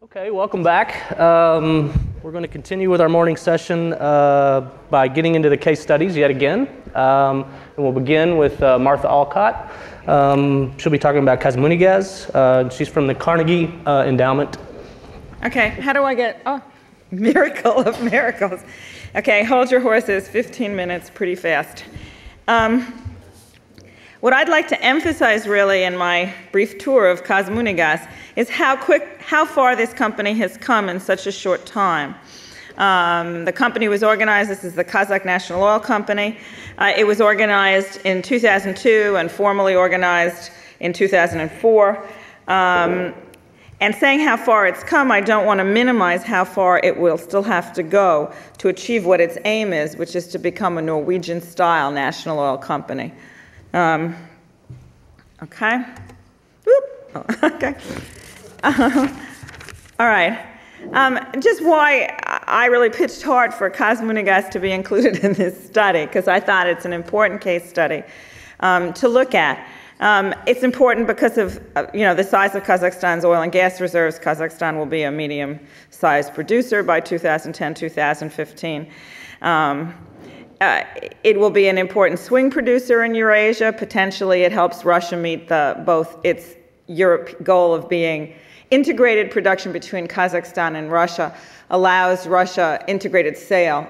Okay, welcome back. We're going to continue with our morning session by getting into the case studies yet again. And we'll begin with Martha Alcott. She'll be talking about Kazmuni Gas. She's from the Carnegie Endowment. Okay, how do I get, oh, miracle of miracles. Okay, hold your horses, 15 minutes, pretty fast. What I'd like to emphasize really in my brief tour of Kazmuni Gas is how far this company has come in such a short time. The company was organized, this is the Kazakh National Oil Company. It was organized in 2002 and formally organized in 2004. And saying how far it's come, I don't want to minimize how far it will still have to go to achieve what its aim is, which is to become a Norwegian-style national oil company. Okay. Whoop. Oh, okay. All right. Just why I really pitched hard for Kazmuni Gas to be included in this study, because I thought it's an important case study to look at. It's important because of the size of Kazakhstan's oil and gas reserves. Kazakhstan will be a medium-sized producer by 2010-2015. It will be an important swing producer in Eurasia. Potentially, it helps Russia meet both its Europe goal of being integrated production between Kazakhstan and Russia, allows Russia integrated sale.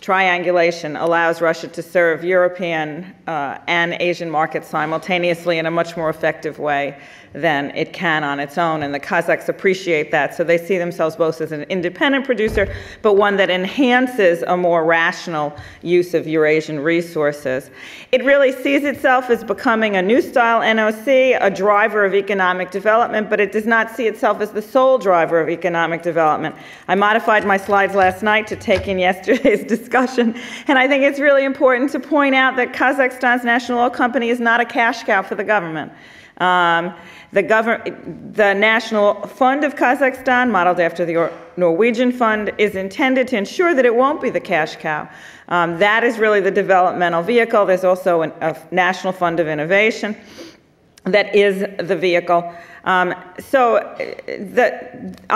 Triangulation allows Russia to serve European and Asian markets simultaneously in a much more effective way than it can on its own, and the Kazakhs appreciate that, so they see themselves both as an independent producer, but one that enhances a more rational use of Eurasian resources. It really sees itself as becoming a new style NOC, a driver of economic development, but it does not see itself as the sole driver of economic development. I modified my slides last night to take in yesterday's discussion, and I think it's really important to point out that Kazakhstan's national oil company is not a cash cow for the government. The National Fund of Kazakhstan, modeled after the Norwegian Fund, is intended to ensure that it won't be the cash cow. That is really the developmental vehicle. There's also a National Fund of Innovation that is the vehicle. I'll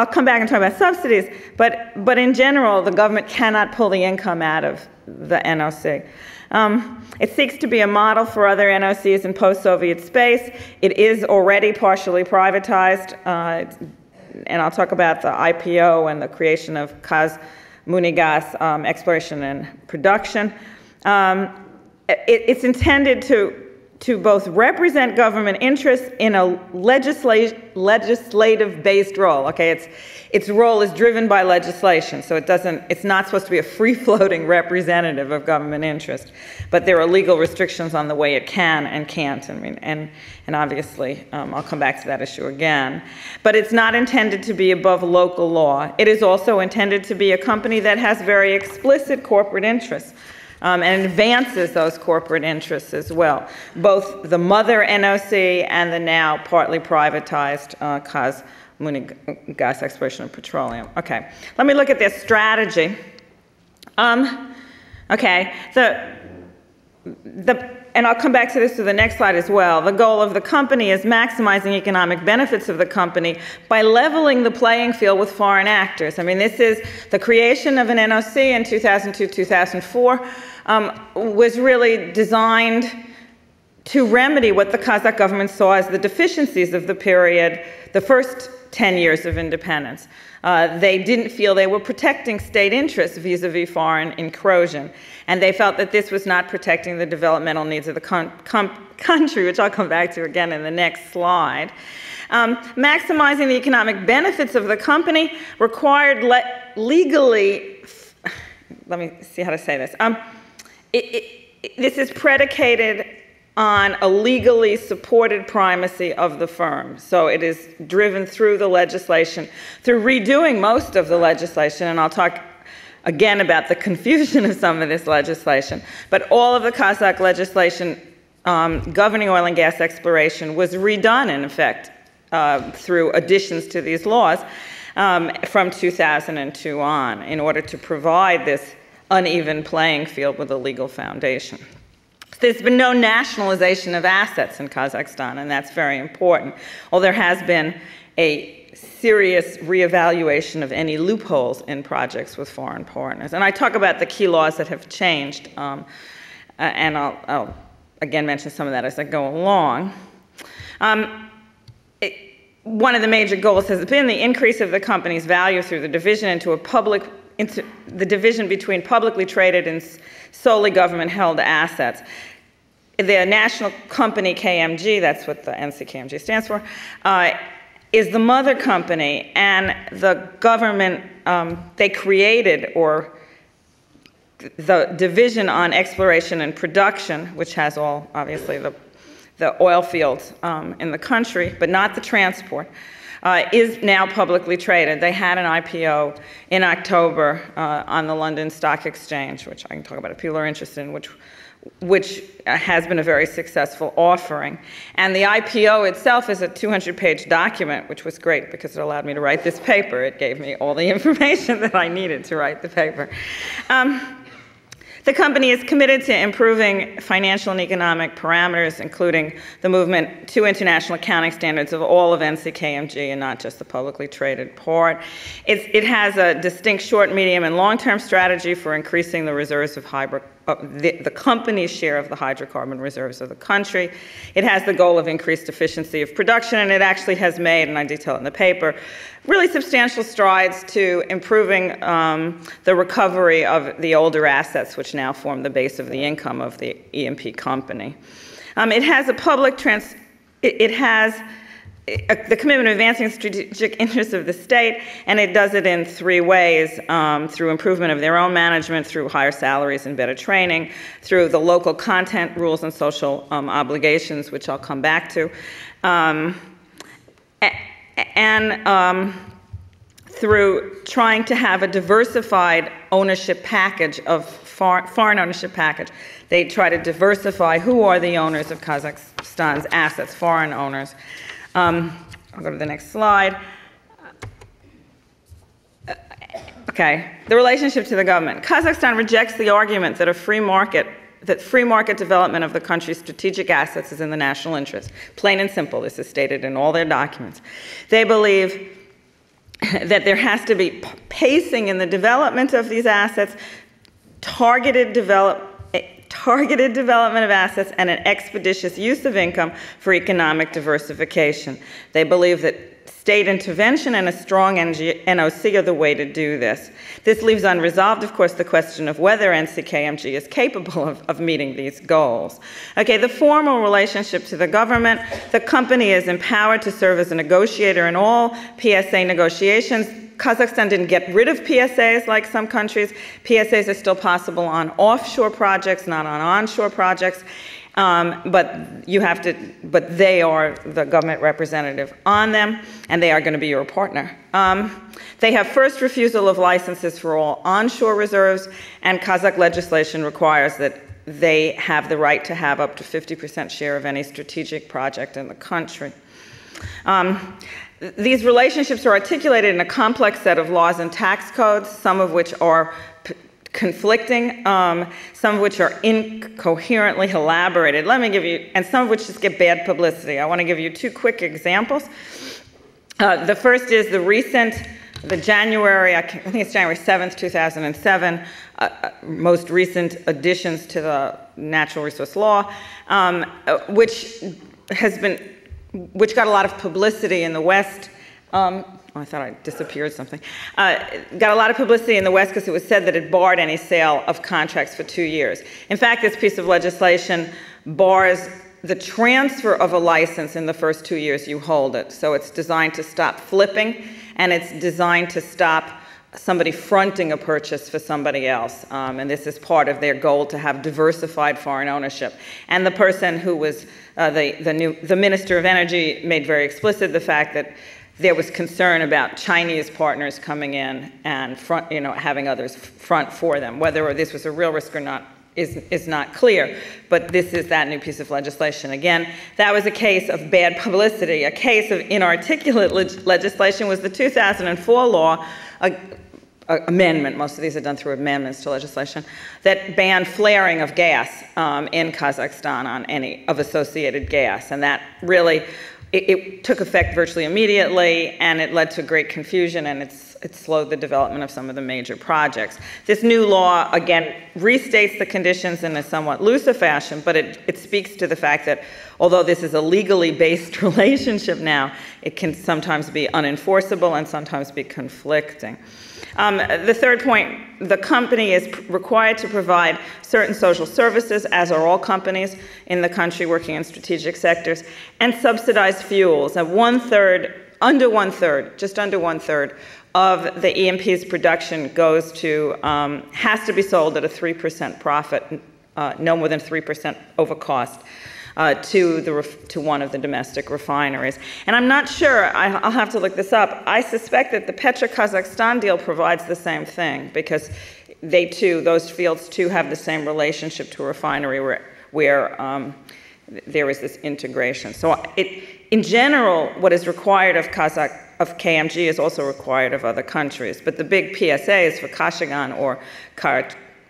come back and talk about subsidies, but in general, the government cannot pull the income out of the NOC. It seeks to be a model for other NOCs in post-Soviet space. It is already partially privatized, and I'll talk about the IPO and the creation of Kazmuni Gas exploration and production. It's intended to both represent government interests in a legislative-based role. Okay, its role is driven by legislation, so it's not supposed to be a free-floating representative of government interest. But there are legal restrictions on the way it can and can't. I mean, and obviously, I'll come back to that issue again. But it's not intended to be above local law. It is also intended to be a company that has very explicit corporate interests. And advances those corporate interests as well, both the mother NOC and the now partly privatized Kazmuni Gas Exploration and Petroleum. Okay, let me look at their strategy. Okay, and I'll come back to this to the next slide as well. The goal of the company is maximizing economic benefits of the company by leveling the playing field with foreign actors. I mean, this is the creation of an NOC in 2002-2004 was really designed to remedy what the Kazakh government saw as the deficiencies of the period, the first 10 years of independence. They didn't feel they were protecting state interests vis-a-vis foreign encroachment, and they felt that this was not protecting the developmental needs of the country, which I'll come back to again in the next slide. Maximizing the economic benefits of the company required legally, let me see how to say this. This is predicated on a legally supported primacy of the firm. So it is driven through the legislation, through redoing most of the legislation, and I'll talk again about the confusion of some of this legislation. But all of the Kazakh legislation governing oil and gas exploration was redone, in effect, through additions to these laws from 2002 on, in order to provide this uneven playing field with a legal foundation. There's been no nationalization of assets in Kazakhstan, and that's very important. Well, there has been a serious reevaluation of any loopholes in projects with foreign partners. And I talk about the key laws that have changed, and I'll again mention some of that as I go along. One of the major goals has been the increase of the company's value through the division into the division between publicly traded and solely government-held assets. The national company KMG, that's what the NCKMG stands for, is the mother company, and the government, they created, or the division on exploration and production, which has all, obviously, the oil fields in the country, but not the transport, is now publicly traded. They had an IPO in October on the London Stock Exchange, which I can talk about if people are interested in, which has been a very successful offering. And the IPO itself is a 200-page document, which was great because it allowed me to write this paper. It gave me all the information that I needed to write the paper. The company is committed to improving financial and economic parameters, including the movement to international accounting standards of all of NCKMG and not just the publicly traded part. It has a distinct short, medium, and long-term strategy for increasing the reserves of the company's share of the hydrocarbon reserves of the country. It has the goal of increased efficiency of production, and it actually has made, and I detail it in the paper, really substantial strides to improving the recovery of the older assets, which now form the base of the income of the E&P company. It has a public the commitment of advancing strategic interests of the state, and it does it in three ways: through improvement of their own management, through higher salaries and better training, through the local content rules and social obligations, which I'll come back to, and through trying to have a diversified ownership package of foreign ownership package. They try to diversify who are the owners of Kazakhstan's assets, foreign owners. I'll go to the next slide. Okay, the relationship to the government. Kazakhstan rejects the argument that free market development of the country's strategic assets is in the national interest. Plain and simple, this is stated in all their documents. They believe that there has to be pacing in the development of these assets, targeted development of assets, and an expeditious use of income for economic diversification. They believe that state intervention and a strong NOC are the way to do this. This leaves unresolved, of course, the question of whether NCKMG is capable of meeting these goals. Okay, the formal relationship to the government. The company is empowered to serve as a negotiator in all PSA negotiations. Kazakhstan didn't get rid of PSAs like some countries. PSAs are still possible on offshore projects, not on onshore projects. But they are the government representative on them, and they are going to be your partner. They have first refusal of licenses for all onshore reserves, and Kazakh legislation requires that they have the right to have up to 50% share of any strategic project in the country. These relationships are articulated in a complex set of laws and tax codes, some of which are conflicting, some of which are incoherently elaborated. Let me give you, and some of which just get bad publicity. I want to give you two quick examples. The first is the January, I think it's January 7th, 2007, most recent additions to the natural resource law, which got a lot of publicity in the West. I thought I disappeared something. Got a lot of publicity in the West because it was said that it barred any sale of contracts for 2 years. In fact, this piece of legislation bars the transfer of a license in the first 2 years you hold it. So it's designed to stop flipping, and it's designed to stop somebody fronting a purchase for somebody else. And this is part of their goal to have diversified foreign ownership. And the person who was the Minister of Energy made very explicit the fact that there was concern about Chinese partners coming in and having others front for them. Whether this was a real risk or not is not clear, but this is that new piece of legislation. Again, that was a case of bad publicity. A case of inarticulate legislation was the 2004 law, amendment, most of these are done through amendments to legislation, that banned flaring of gas in Kazakhstan on any of associated gas. And that really it took effect virtually immediately, and it led to great confusion, and it slowed the development of some of the major projects. This new law, again, restates the conditions in a somewhat looser fashion, but it speaks to the fact that although this is a legally based relationship now, it can sometimes be unenforceable and sometimes be conflicting. The third point, the company is required to provide certain social services, as are all companies in the country working in strategic sectors, and subsidize fuels. And just under one third of the E&P's production goes to, has to be sold at a 3% profit, no more than 3% over cost. To one of the domestic refineries. And I'm not sure, I'll have to look this up, I suspect that the Petra-Kazakhstan deal provides the same thing, because they too, those fields too, have the same relationship to a refinery where there is this integration. So in general, what is required of KMG is also required of other countries, but the big PSAs for Kashagan or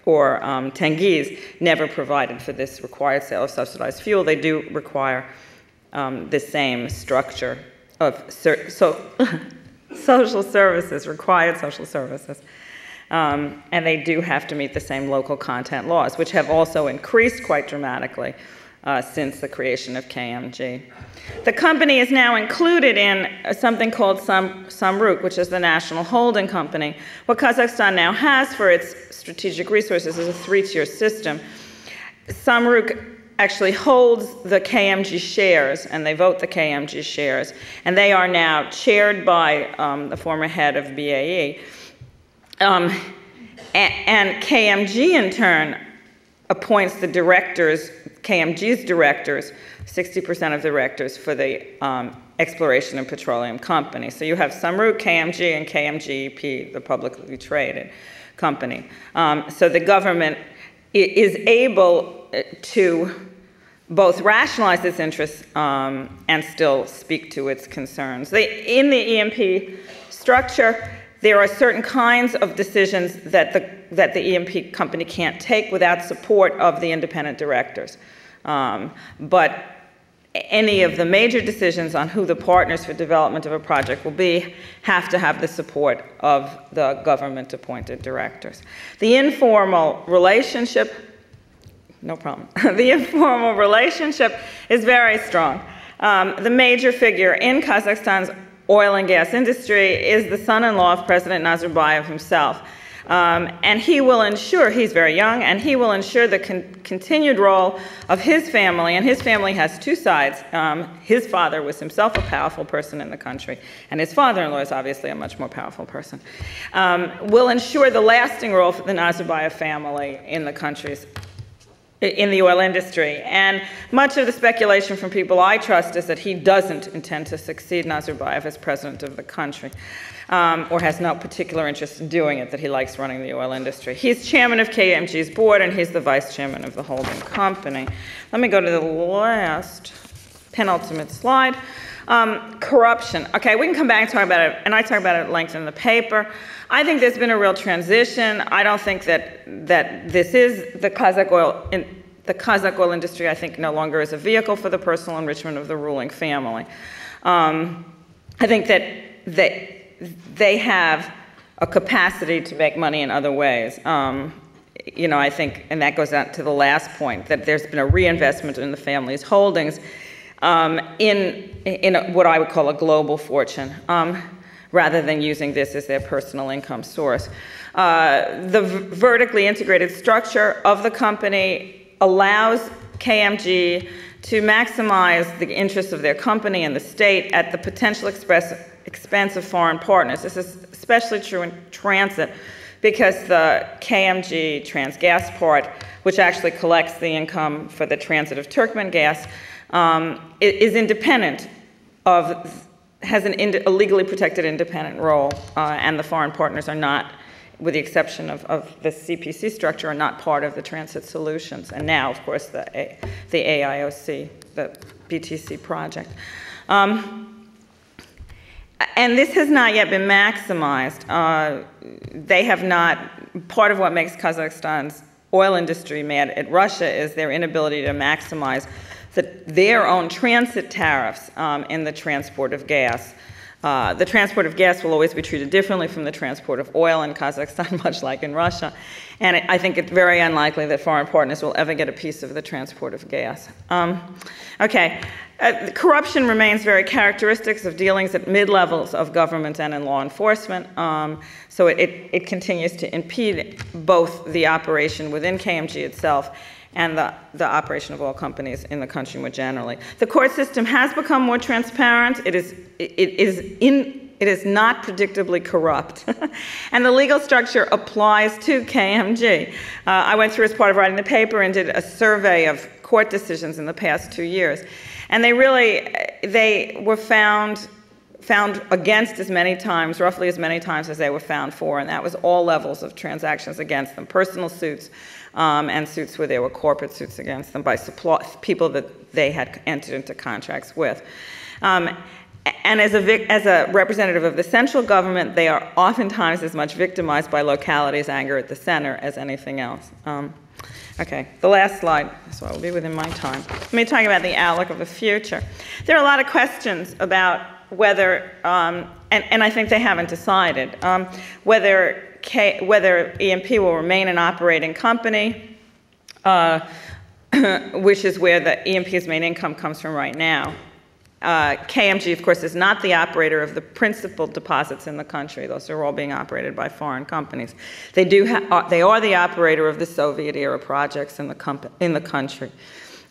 Tengiz never provided for this required sale of subsidized fuel. They do require the same structure of social services, required social services. And they do have to meet the same local content laws, which have also increased quite dramatically since the creation of KMG. The company is now included in something called Samruk, which is the national holding company. What Kazakhstan now has for its strategic resources is a three-tier system. Samruk actually holds the KMG shares, and they vote the KMG shares, and they are now chaired by the former head of BAE. And KMG, in turn, appoints the directors, KMG's directors, 60% of the directors for the exploration and petroleum company. So you have Samruk, KMG, and KMGEP, the publicly traded company. So the government is able to both rationalize its interests and still speak to its concerns. In the E&P structure, there are certain kinds of decisions that the E&P company can't take without support of the independent directors. But any of the major decisions on who the partners for development of a project will be have to have the support of the government-appointed directors. The informal relationship, no problem. The informal relationship is very strong. The major figure in Kazakhstan's oil and gas industry is the son-in-law of President Nazarbayev himself. And he will ensure, he's very young, and he will ensure the continued role of his family, and his family has two sides. His father was himself a powerful person in the country, and his father-in-law is obviously a much more powerful person. Will ensure the lasting role for the Nazarbayev family in the country's in the oil industry. And much of the speculation from people I trust is that he doesn't intend to succeed Nazarbayev as president of the country, or has no particular interest in doing it, that he likes running the oil industry. He's chairman of KMG's board, and he's the vice chairman of the holding company. Let me go to the last, penultimate slide. Corruption. Okay, we can come back and talk about it, and I talk about it at length in the paper. I think there's been a real transition. I don't think that this is the Kazakh oil. The Kazakh oil industry, I think, no longer is a vehicle for the personal enrichment of the ruling family. I think that they have a capacity to make money in other ways. You know, I think, and that goes out to the last point, that there's been a reinvestment in the family's holdings in what I would call a global fortune, rather than using this as their personal income source. The vertically integrated structure of the company allows KMG to maximize the interests of their company and the state at the potential expense of foreign partners. This is especially true in transit, because the KMG TransGas part, which actually collects the income for the transit of Turkmen gas, is independent of, has a legally protected independent role, and the foreign partners are not, with the exception of the CPC structure, are not part of the transit solutions. And now, of course, the AIOC, the BTC project. And this has not yet been maximized. They have not, part of what makes Kazakhstan's oil industry mad at Russia is their inability to maximize their own transit tariffs in the transport of gas. The transport of gas will always be treated differently from the transport of oil in Kazakhstan, much like in Russia. And I think it's very unlikely that foreign partners will ever get a piece of the transport of gas. Corruption remains very characteristic of dealings at mid-levels of government and in law enforcement. So it continues to impede both the operation within KMG itself and the operation of oil companies in the country more generally. The court system has become more transparent. It is not predictably corrupt. And the legal structure applies to KMG. I went through as part of writing the paper and did a survey of court decisions in the past 2 years. And they were found against as many times, roughly as many times as they were found for, and that was all levels of transactions against them, personal suits and suits where there were corporate suits against them by people that they had entered into contracts with. And as a representative of the central government, they are oftentimes as much victimized by localities' anger at the center as anything else. Okay, the last slide, so I will be within my time. Let me talk about the outlook of the future. There are a lot of questions about whether, and I think they haven't decided, whether EMP will remain an operating company, which is where the EMP's main income comes from right now. KMG, of course, is not the operator of the principal deposits in the country. Those are all being operated by foreign companies. They are the operator of the Soviet-era projects in the country.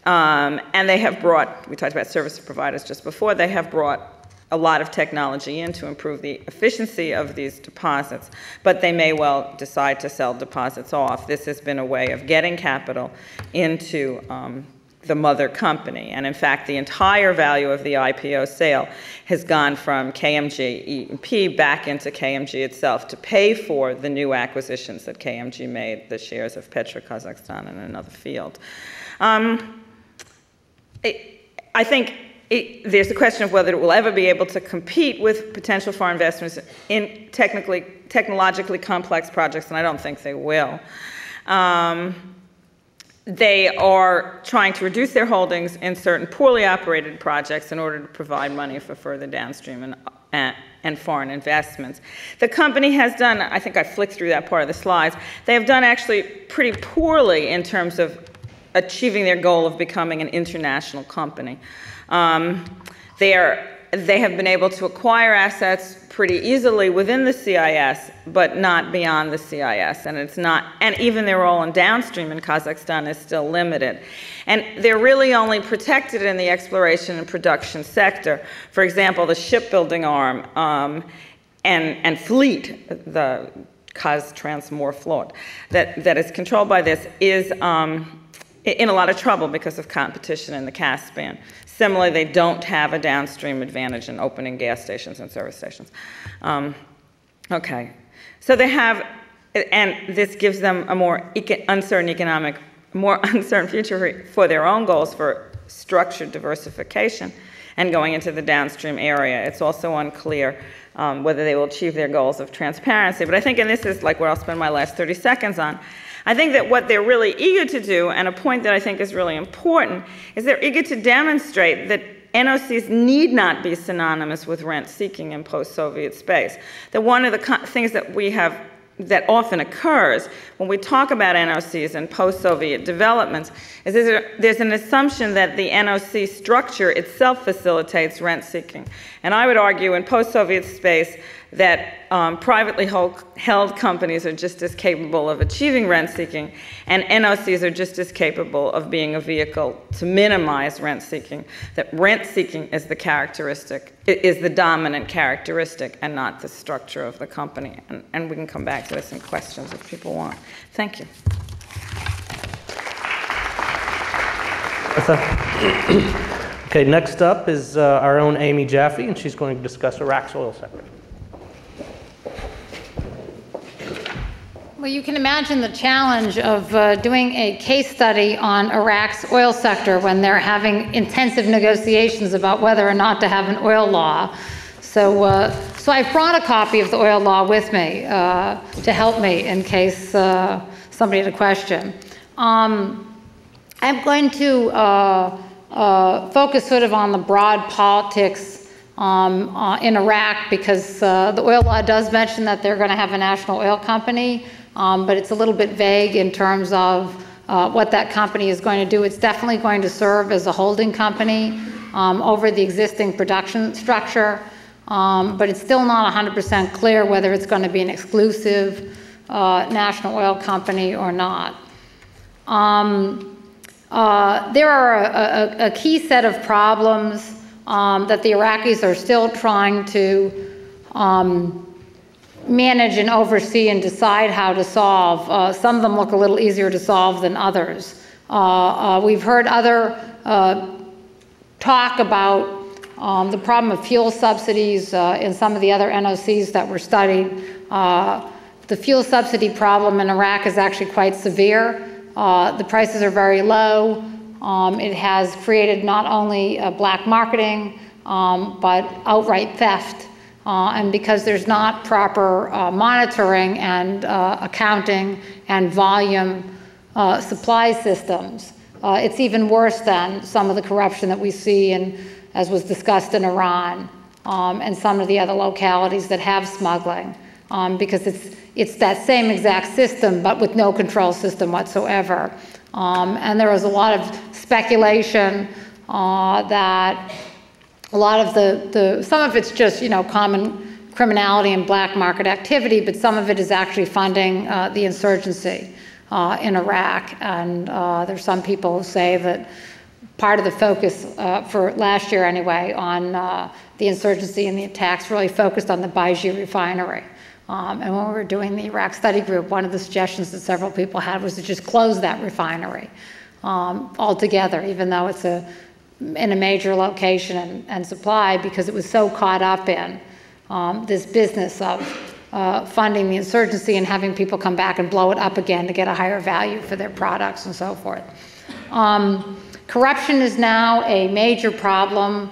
And they have brought, we talked about service providers just before, they have brought a lot of technology in to improve the efficiency of these deposits, but they may well decide to sell deposits off. This has been a way of getting capital into the mother company. And in fact, the entire value of the IPO sale has gone from KMG EMP back into KMG itself to pay for the new acquisitions that KMG made, the shares of Kazakhstan in another field. I think there's a question of whether it will ever be able to compete with potential foreign investors in technologically complex projects, and I don't think they will. They are trying to reduce their holdings in certain poorly operated projects in order to provide money for further downstream and foreign investments. The company has done, I think I flicked through that part of the slides, they have done actually pretty poorly in terms of achieving their goal of becoming an international company. They have been able to acquire assets pretty easily within the CIS, but not beyond the CIS, and even their role in downstream in Kazakhstan is still limited. And they're really only protected in the exploration and production sector. For example, the shipbuilding arm and fleet, the Kaztransmorflot, that is controlled by this is in a lot of trouble because of competition in the Caspian. Similarly, they don't have a downstream advantage in opening gas stations and service stations. Okay, so they have, and this gives them a more uncertain future for their own goals for structured diversification and going into the downstream area. It's also unclear whether they will achieve their goals of transparency. But I think, and this is like where I'll spend my last 30 seconds on, I think that what they're really eager to do, and a point that I think is really important, is they're eager to demonstrate that NOCs need not be synonymous with rent-seeking in post-Soviet space. That one of the things that often occurs when we talk about NOCs and post-Soviet developments is there's an assumption that the NOC structure itself facilitates rent-seeking. And I would argue in post-Soviet space that privately held companies are just as capable of achieving rent-seeking, and NOCs are just as capable of being a vehicle to minimize rent-seeking. That rent-seeking is the dominant characteristic and not the structure of the company. And we can come back to this in questions if people want. Thank you. Okay, next up is our own Amy Jaffe, and she's going to discuss Iraq's oil sector. Well, you can imagine the challenge of doing a case study on Iraq's oil sector when they're having intensive negotiations about whether or not to have an oil law. So I've brought a copy of the oil law with me to help me in case somebody had a question. I'm going to focus sort of on the broad politics in Iraq, because the oil law does mention that they're going to have a national oil company, but it's a little bit vague in terms of what that company is going to do. It's definitely going to serve as a holding company over the existing production structure, but it's still not 100% clear whether it's going to be an exclusive national oil company or not. There are a key set of problems that the Iraqis are still trying to manage and oversee and decide how to solve. Some of them look a little easier to solve than others. We've heard other talk about the problem of fuel subsidies in some of the other NOCs that were studied. The fuel subsidy problem in Iraq is actually quite severe. The prices are very low. It has created not only black marketing, but outright theft. And because there's not proper monitoring and accounting and volume supply systems, it's even worse than some of the corruption that we see in, as was discussed in Iran, and some of the other localities that have smuggling, because it's that same exact system, but with no control system whatsoever. And there was a lot of speculation that a lot of some of it's just, common criminality and black market activity, but some of it is actually funding the insurgency in Iraq. And there's some people who say that part of the focus for last year anyway on the insurgency and the attacks really focused on the Baiji refinery. And when we were doing the Iraq study group, one of the suggestions that several people had was to just close that refinery altogether, even though it's in a major location and supply, because it was so caught up in this business of funding the insurgency and having people come back and blow it up again to get a higher value for their products and so forth. Corruption is now a major problem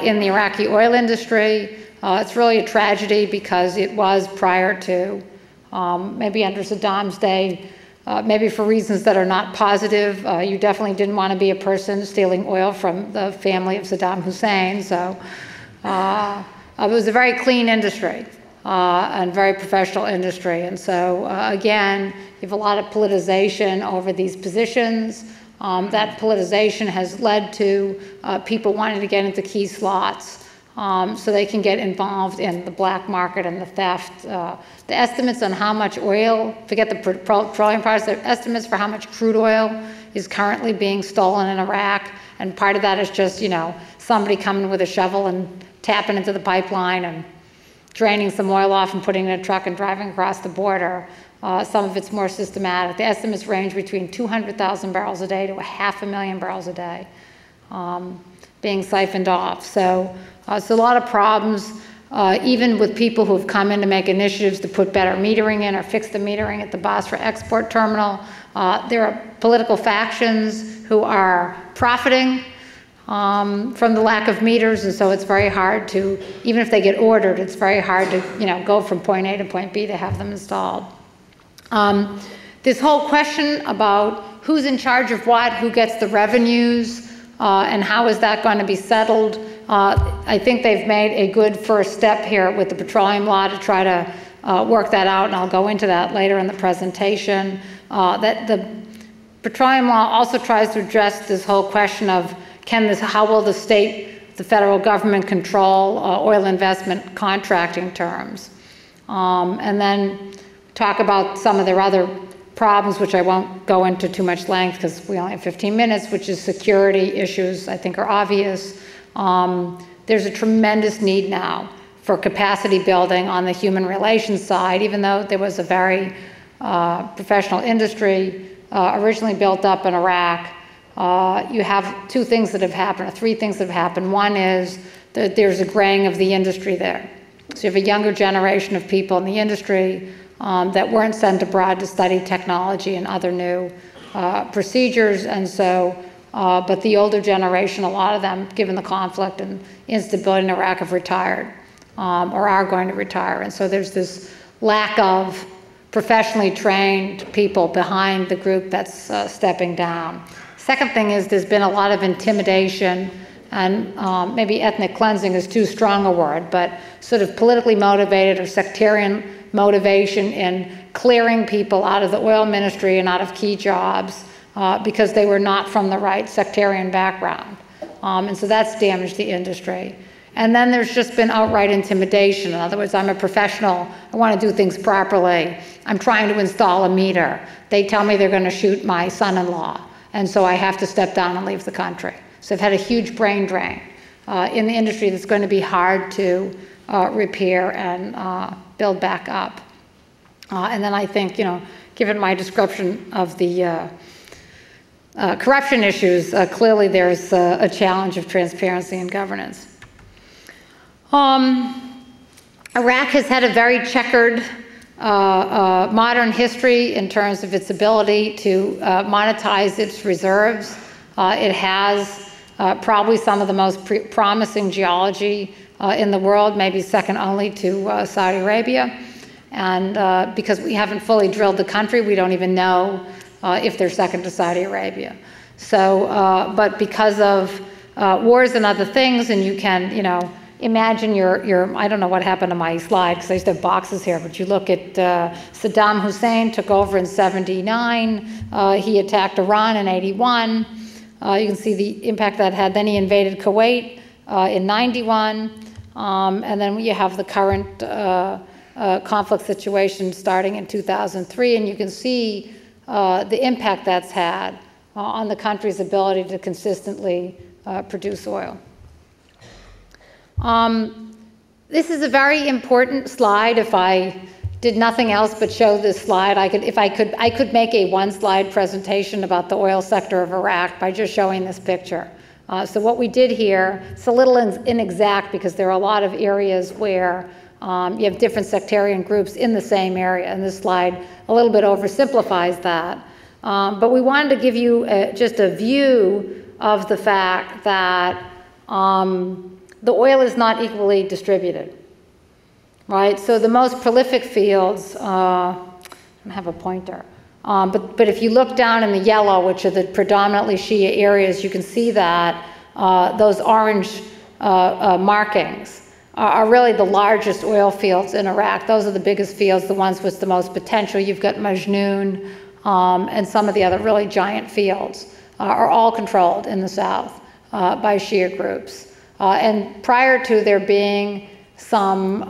in the Iraqi oil industry. It's really a tragedy because it was prior to, maybe under Saddam's day, maybe for reasons that are not positive. You definitely didn't want to be a person stealing oil from the family of Saddam Hussein. So it was a very clean industry and very professional industry. And so, again, you have a lot of politicization over these positions. That politicization has led to people wanting to get into key slots. So they can get involved in the black market and the theft. The estimates on how much oil, forget the petroleum products, the estimates for how much crude oil is currently being stolen in Iraq, and part of that is just, somebody coming with a shovel and tapping into the pipeline and draining some oil off and putting it in a truck and driving across the border. Some of it's more systematic. The estimates range between 200,000 barrels a day to 500,000 barrels a day being siphoned off. So it's a lot of problems, even with people who have come in to make initiatives to put better metering in or fix the metering at the Basra export terminal. There are political factions who are profiting from the lack of meters, and so it's very hard to, even if they get ordered, it's very hard to go from point A to point B to have them installed. This whole question about who's in charge of what, who gets the revenues, and how is that going to be settled? I think they've made a good first step here with the petroleum law to try to work that out, and I'll go into that later in the presentation. That the petroleum law also tries to address this whole question of how will the state, the federal government control oil investment contracting terms? And then talk about some of their other problems, which I won't go into too much length because we only have 15 minutes, which is security issues, I think are obvious. There's a tremendous need now for capacity building on the human relations side, even though there was a very professional industry originally built up in Iraq. You have two things that have happened, or three things that have happened. One is that there's a graying of the industry there. So you have a younger generation of people in the industry that weren't sent abroad to study technology and other new procedures, and so, but the older generation, a lot of them, given the conflict and instability in Iraq, have retired or are going to retire, and so there's this lack of professionally trained people behind the group that's stepping down. Second thing is there's been a lot of intimidation, and maybe ethnic cleansing is too strong a word, but sort of politically motivated or sectarian motivation in clearing people out of the oil ministry and out of key jobs because they were not from the right sectarian background. And so that's damaged the industry. And then there's just been outright intimidation. In other words, I'm a professional, I want to do things properly. I'm trying to install a meter. They tell me they're going to shoot my son-in-law, and so I have to step down and leave the country. So I've had a huge brain drain in the industry that's going to be hard to repair and build back up. And then I think, given my description of the corruption issues, clearly there's a challenge of transparency and governance. Iraq has had a very checkered modern history in terms of its ability to monetize its reserves. It has probably some of the most promising geology in the world, maybe second only to Saudi Arabia. And because we haven't fully drilled the country, we don't even know if they're second to Saudi Arabia. So, but because of wars and other things, and you can, imagine your I don't know what happened to my slide because I used to have boxes here, but you look at Saddam Hussein took over in '79. He attacked Iran in '81. You can see the impact that had. Then he invaded Kuwait in '91. And then you have the current conflict situation starting in 2003, and you can see the impact that's had on the country's ability to consistently produce oil. This is a very important slide. If I did nothing else but show this slide, I could make a one-slide presentation about the oil sector of Iraq by just showing this picture. So what we did here, it's a little inexact because there are a lot of areas where you have different sectarian groups in the same area, and this slide a little bit oversimplifies that. But we wanted to give you just a view of the fact that the oil is not equally distributed, right? So the most prolific fields, I don't have a pointer, but if you look down in the yellow, which are the predominantly Shia areas, you can see that those orange markings are really the largest oil fields in Iraq. Those are the biggest fields, the ones with the most potential. You've got Majnoon and some of the other really giant fields are all controlled in the south by Shia groups. And prior to there being some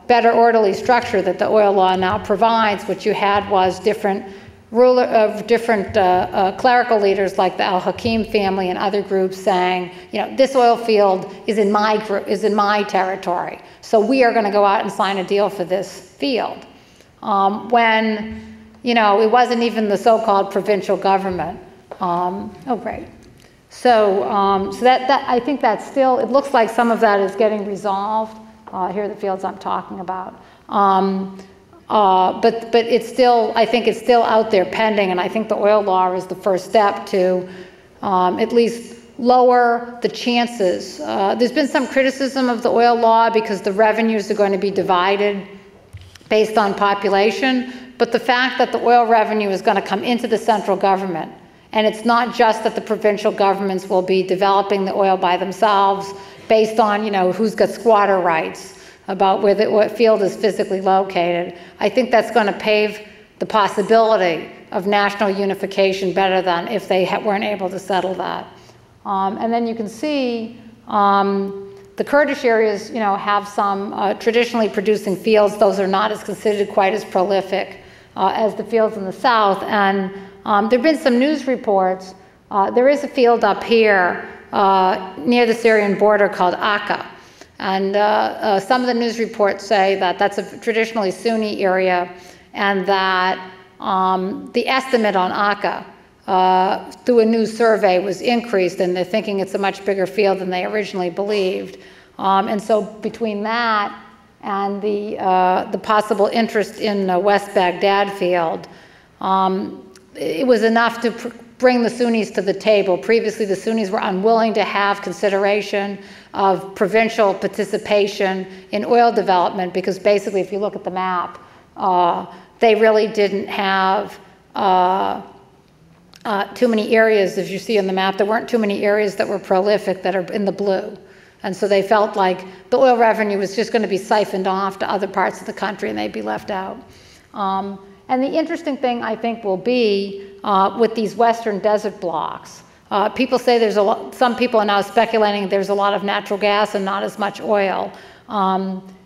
better orderly structure that the oil law now provides, what you had was different clerical leaders like the Al-Hakim family and other groups saying, this oil field is in my territory, so we are going to go out and sign a deal for this field. When it wasn't even the so-called provincial government. Oh, great. So, that I think that's still, it looks like some of that is getting resolved. Here are the fields I'm talking about. But it's still, I think it's still out there pending, and I think the oil law is the first step to at least lower the chances. There's been some criticism of the oil law because the revenues are going to be divided based on population, but the fact that the oil revenue is going to come into the central government, and it's not just that the provincial governments will be developing the oil by themselves based on, who's got squatter rights about where what field is physically located. I think that's going to pave the possibility of national unification better than if they weren't able to settle that. And then you can see the Kurdish areas, have some traditionally producing fields. Those are not as considered quite as prolific as the fields in the south. And there have been some news reports. There is a field up here near the Syrian border called Akka. And some of the news reports say that that's a traditionally Sunni area, and that the estimate on Akka through a new survey was increased, and they're thinking it's a much bigger field than they originally believed. And so between that and the possible interest in the West Baghdad field, it was enough to bring the Sunnis to the table. Previously, the Sunnis were unwilling to have consideration of provincial participation in oil development because basically, if you look at the map, they really didn't have too many areas, as you see on the map, there weren't too many areas that were prolific that are in the blue. And so they felt like the oil revenue was just going to be siphoned off to other parts of the country and they'd be left out. And the interesting thing, I think, will be with these western desert blocks. People say there's a lot, some people are now speculating there's a lot of natural gas and not as much oil.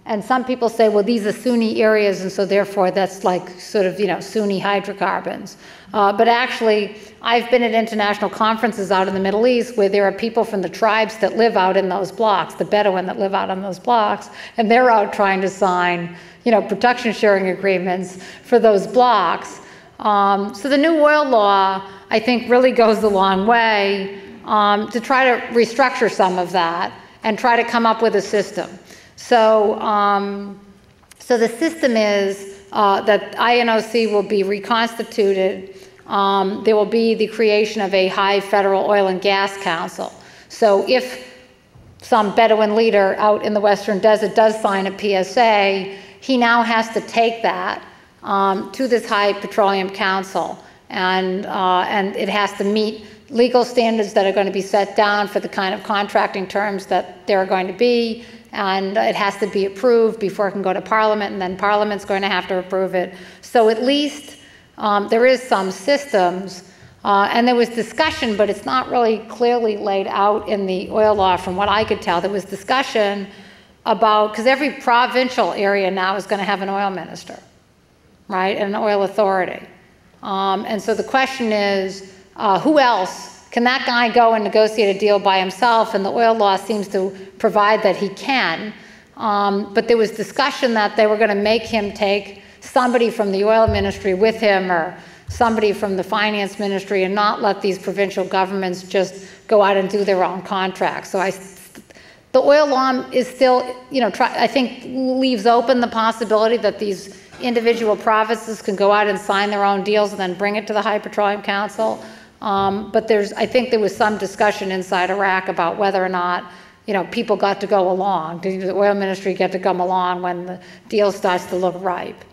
And some people say, well, these are Sunni areas, and so therefore that's like sort of, Sunni hydrocarbons. But actually, I've been at international conferences out in the Middle East where there are people from the tribes that live out in those blocks, the Bedouin that live out on those blocks, and they're out trying to sign, production sharing agreements for those blocks. So the new oil law, I think, really goes a long way to try to restructure some of that and try to come up with a system. So, so the system is that INOC will be reconstituted. There will be the creation of a high federal oil and gas council. So if some Bedouin leader out in the Western Desert does sign a PSA, he now has to take that to this high petroleum council. And it has to meet legal standards that are going to be set down for the kind of contracting terms that there are going to be. And it has to be approved before it can go to Parliament, and then Parliament's going to have to approve it. So at least there is some systems, and there was discussion, but it's not really clearly laid out in the oil law from what I could tell. There was discussion about, because every provincial area now is going to have an oil minister, right, and an oil authority. And so the question is, who else? Can that guy go and negotiate a deal by himself? And the oil law seems to provide that he can. But there was discussion that they were going to make him take somebody from the oil ministry with him or somebody from the finance ministry and not let these provincial governments just go out and do their own contracts. So the oil law is still, I think leaves open the possibility that these individual provinces can go out and sign their own deals and then bring it to the High Petroleum Council. But I think there was some discussion inside Iraq about whether or not, people got to go along. Did the oil ministry get to come along when the deal starts to look ripe?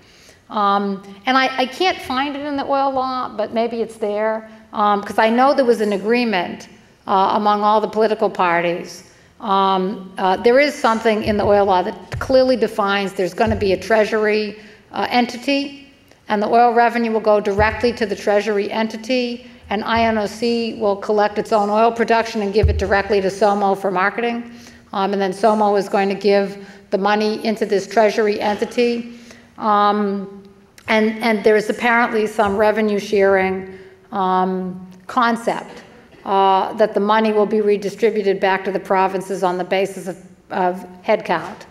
And I can't find it in the oil law, but maybe it's there, because I know there was an agreement among all the political parties. There is something in the oil law that clearly defines there's going to be a treasury entity, and the oil revenue will go directly to the treasury entity, and INOC will collect its own oil production and give it directly to SOMO for marketing. And then SOMO is going to give the money into this treasury entity. And there is apparently some revenue sharing concept that the money will be redistributed back to the provinces on the basis of headcount.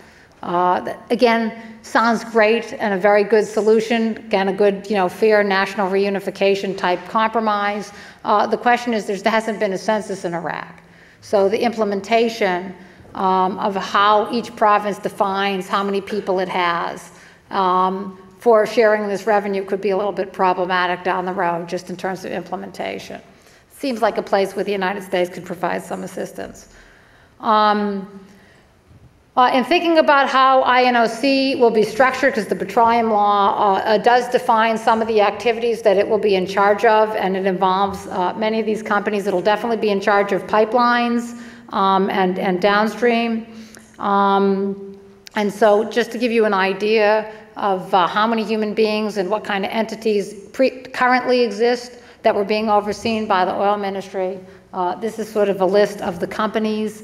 Again, sounds great and a very good solution. Again, a good, fair national reunification type compromise. The question is, there hasn't been a census in Iraq. So the implementation of how each province defines how many people it has for sharing this revenue could be a little bit problematic down the road, just in terms of implementation. Seems like a place where the United States could provide some assistance. In thinking about how INOC will be structured, because the petroleum law does define some of the activities that it will be in charge of, and it involves many of these companies. It'll definitely be in charge of pipelines and downstream. And so just to give you an idea of how many human beings and what kind of entities currently exist that were being overseen by the oil ministry, this is sort of a list of the companies.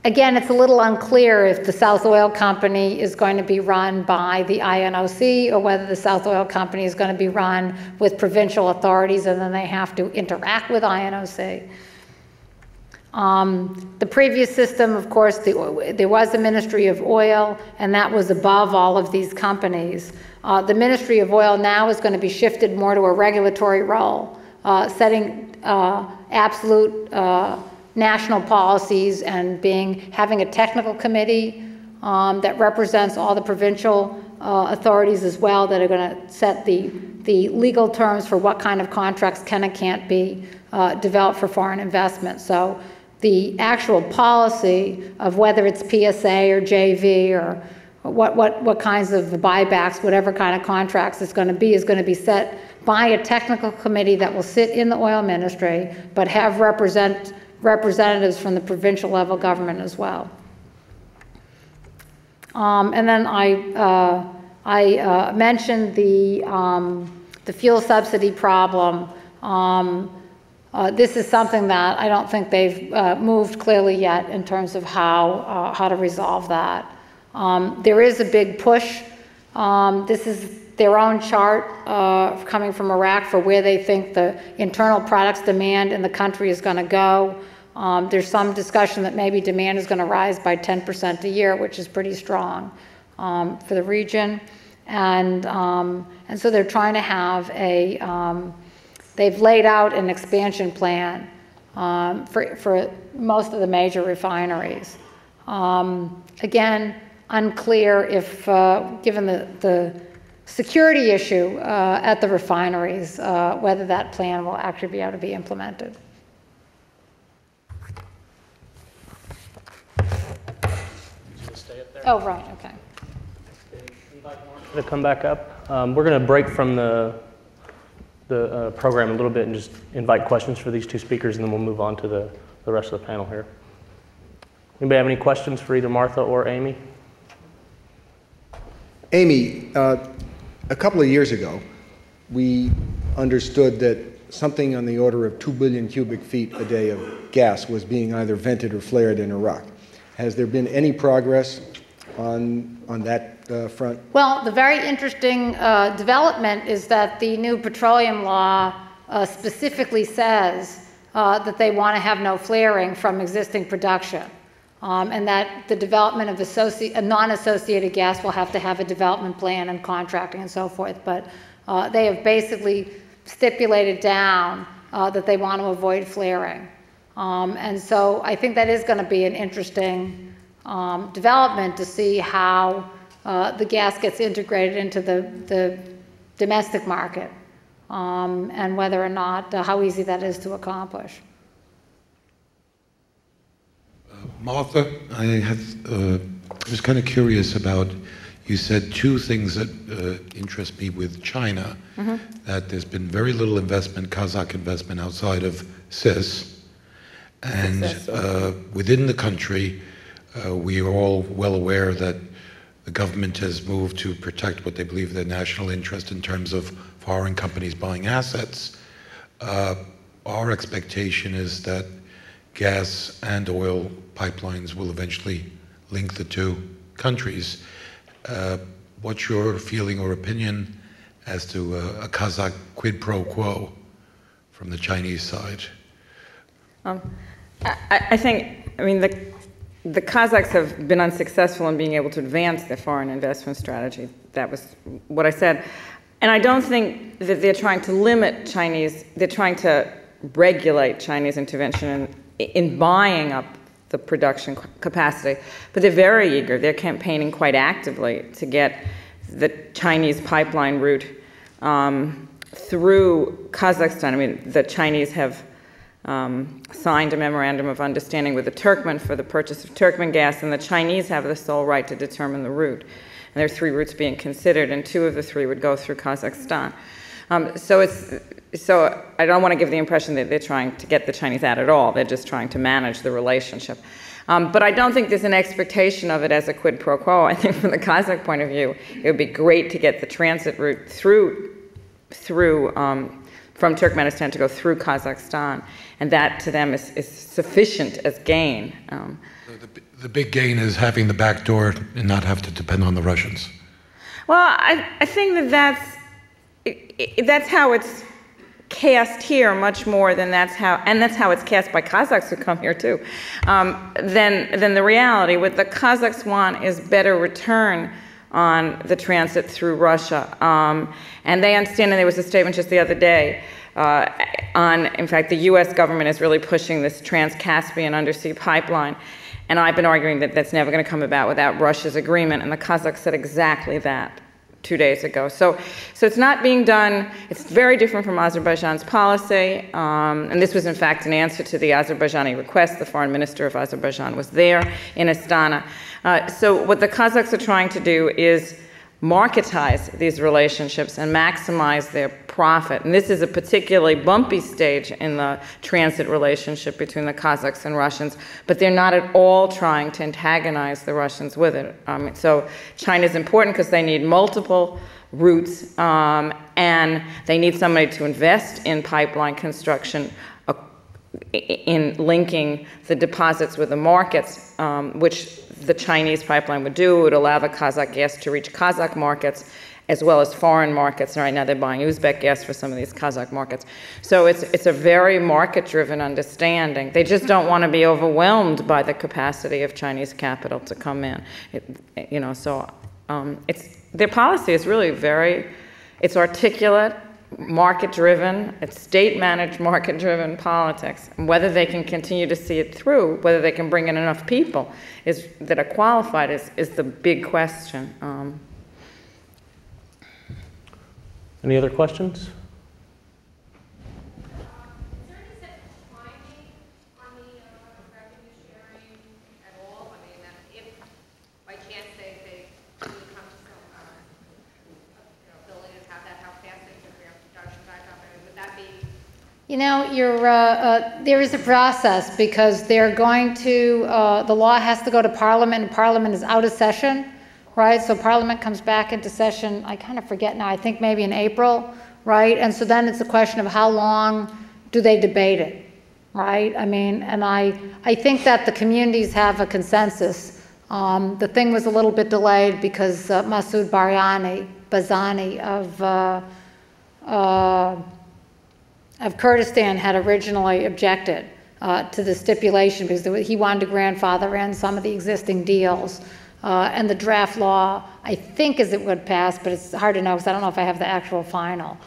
Again, it's a little unclear if the South Oil Company is going to be run by the INOC or whether the South Oil Company is going to be run with provincial authorities and then they have to interact with INOC. The previous system, of course, there was a Ministry of Oil, and that was above all of these companies. The Ministry of Oil now is going to be shifted more to a regulatory role, setting absolute national policies and having a technical committee that represents all the provincial authorities as well, that are going to set the legal terms for what kind of contracts can and can't be developed for foreign investment. So the actual policy of whether it's PSA or JV or what kinds of buybacks, whatever kind of contracts it's going to be set by a technical committee that will sit in the oil ministry, but have representatives from the provincial level government as well. And then I mentioned the fuel subsidy problem. This is something that I don't think they've moved clearly yet in terms of how to resolve that. There is a big push. This is their own chart coming from Iraq for where they think the internal products demand in the country is going to go. There's some discussion that maybe demand is going to rise by 10% a year, which is pretty strong for the region. And so they're trying to have they've laid out an expansion plan for most of the major refineries. Again, unclear if, given the security issue at the refineries, whether that plan will actually be able to be implemented. Oh, right, okay. To come back up. We're going to break from the program a little bit and just invite questions for these two speakers, and then we'll move on to the rest of the panel here. Anybody have any questions for either Martha or Amy? Amy, a couple of years ago, we understood that something on the order of 2 billion cubic feet a day of gas was being either vented or flared in Iraq. Has there been any progress on that front? Well, the very interesting development is that the new petroleum law specifically says that they want to have no flaring from existing production, and that the development of non-associated gas will have to have a development plan and contracting and so forth. But they have basically stipulated down that they want to avoid flaring. And so I think that is going to be an interesting development to see how the gas gets integrated into the domestic market, and whether or not, how easy that is to accomplish. Martha, I was kind of curious about, you said two things that interest me with China, that there's been very little investment, Kazakh investment outside of CIS, and within the country, we are all well aware that the government has moved to protect what they believe their national interest in terms of foreign companies buying assets. Our expectation is that gas and oil pipelines will eventually link the two countries. What's your feeling or opinion as to a Kazakh quid pro quo from the Chinese side? I think, I mean, the Kazakhs have been unsuccessful in being able to advance their foreign investment strategy. That was what I said. And I don't think that they're trying to limit Chinese, they're trying to regulate Chinese intervention in buying up the production capacity. But they're very eager. They're campaigning quite actively to get the Chinese pipeline route through Kazakhstan. I mean, the Chinese have signed a memorandum of understanding with the Turkmen for the purchase of Turkmen gas, and the Chinese have the sole right to determine the route. And there are 3 routes being considered, and 2 of the 3 would go through Kazakhstan. So I don't want to give the impression that they're trying to get the Chinese out at all. They're just trying to manage the relationship. But I don't think there's an expectation of it as a quid pro quo. I think from the Kazakh point of view, it would be great to get the transit route from Turkmenistan to go through Kazakhstan, and that to them is sufficient as gain. So the big gain is having the back door and not have to depend on the Russians. Well, I think that's how it's cast here much more than that's how it's cast by Kazakhs who come here too, than the reality. What the Kazakhs want is better return on the transit through Russia. And they understand, and there was a statement just the other day in fact, the US government is really pushing this TransCaspian undersea pipeline. And I've been arguing that that's never going to come about without Russia's agreement, and the Kazakhs said exactly that 2 days ago. So it's not being done. It's very different from Azerbaijan's policy. And this was, in fact, an answer to the Azerbaijani request. The foreign minister of Azerbaijan was there in Astana. So what the Kazakhs are trying to do is marketize these relationships and maximize their profit. And this is a particularly bumpy stage in the transit relationship between the Kazakhs and Russians, but they're not at all trying to antagonize the Russians with it. So China is important because they need multiple routes, and they need somebody to invest in pipeline construction, in linking the deposits with the markets, which the Chinese pipeline would do. It would allow the Kazakh gas to reach Kazakh markets as well as foreign markets. And right now they're buying Uzbek gas for some of these Kazakh markets. So it's a very market-driven understanding. They just don't want to be overwhelmed by the capacity of Chinese capital to come in. Their policy is really it's articulate, market-driven, it's state-managed, market-driven politics. And whether they can continue to see it through, whether they can bring in enough people that are qualified is the big question. Any other questions? You know, there is a process because they're going to, the law has to go to Parliament, and Parliament is out of session, right? So Parliament comes back into session, I kind of forget now, I think maybe in April, right? And so then it's a question of how long do they debate it, right? I mean, and I think that the communities have a consensus. The thing was a little bit delayed because Masoud Barzani of Kurdistan had originally objected to the stipulation because he wanted to grandfather in some of the existing deals. And the draft law, I think, as it would pass, but it's hard to know because I don't know if I have the actual final,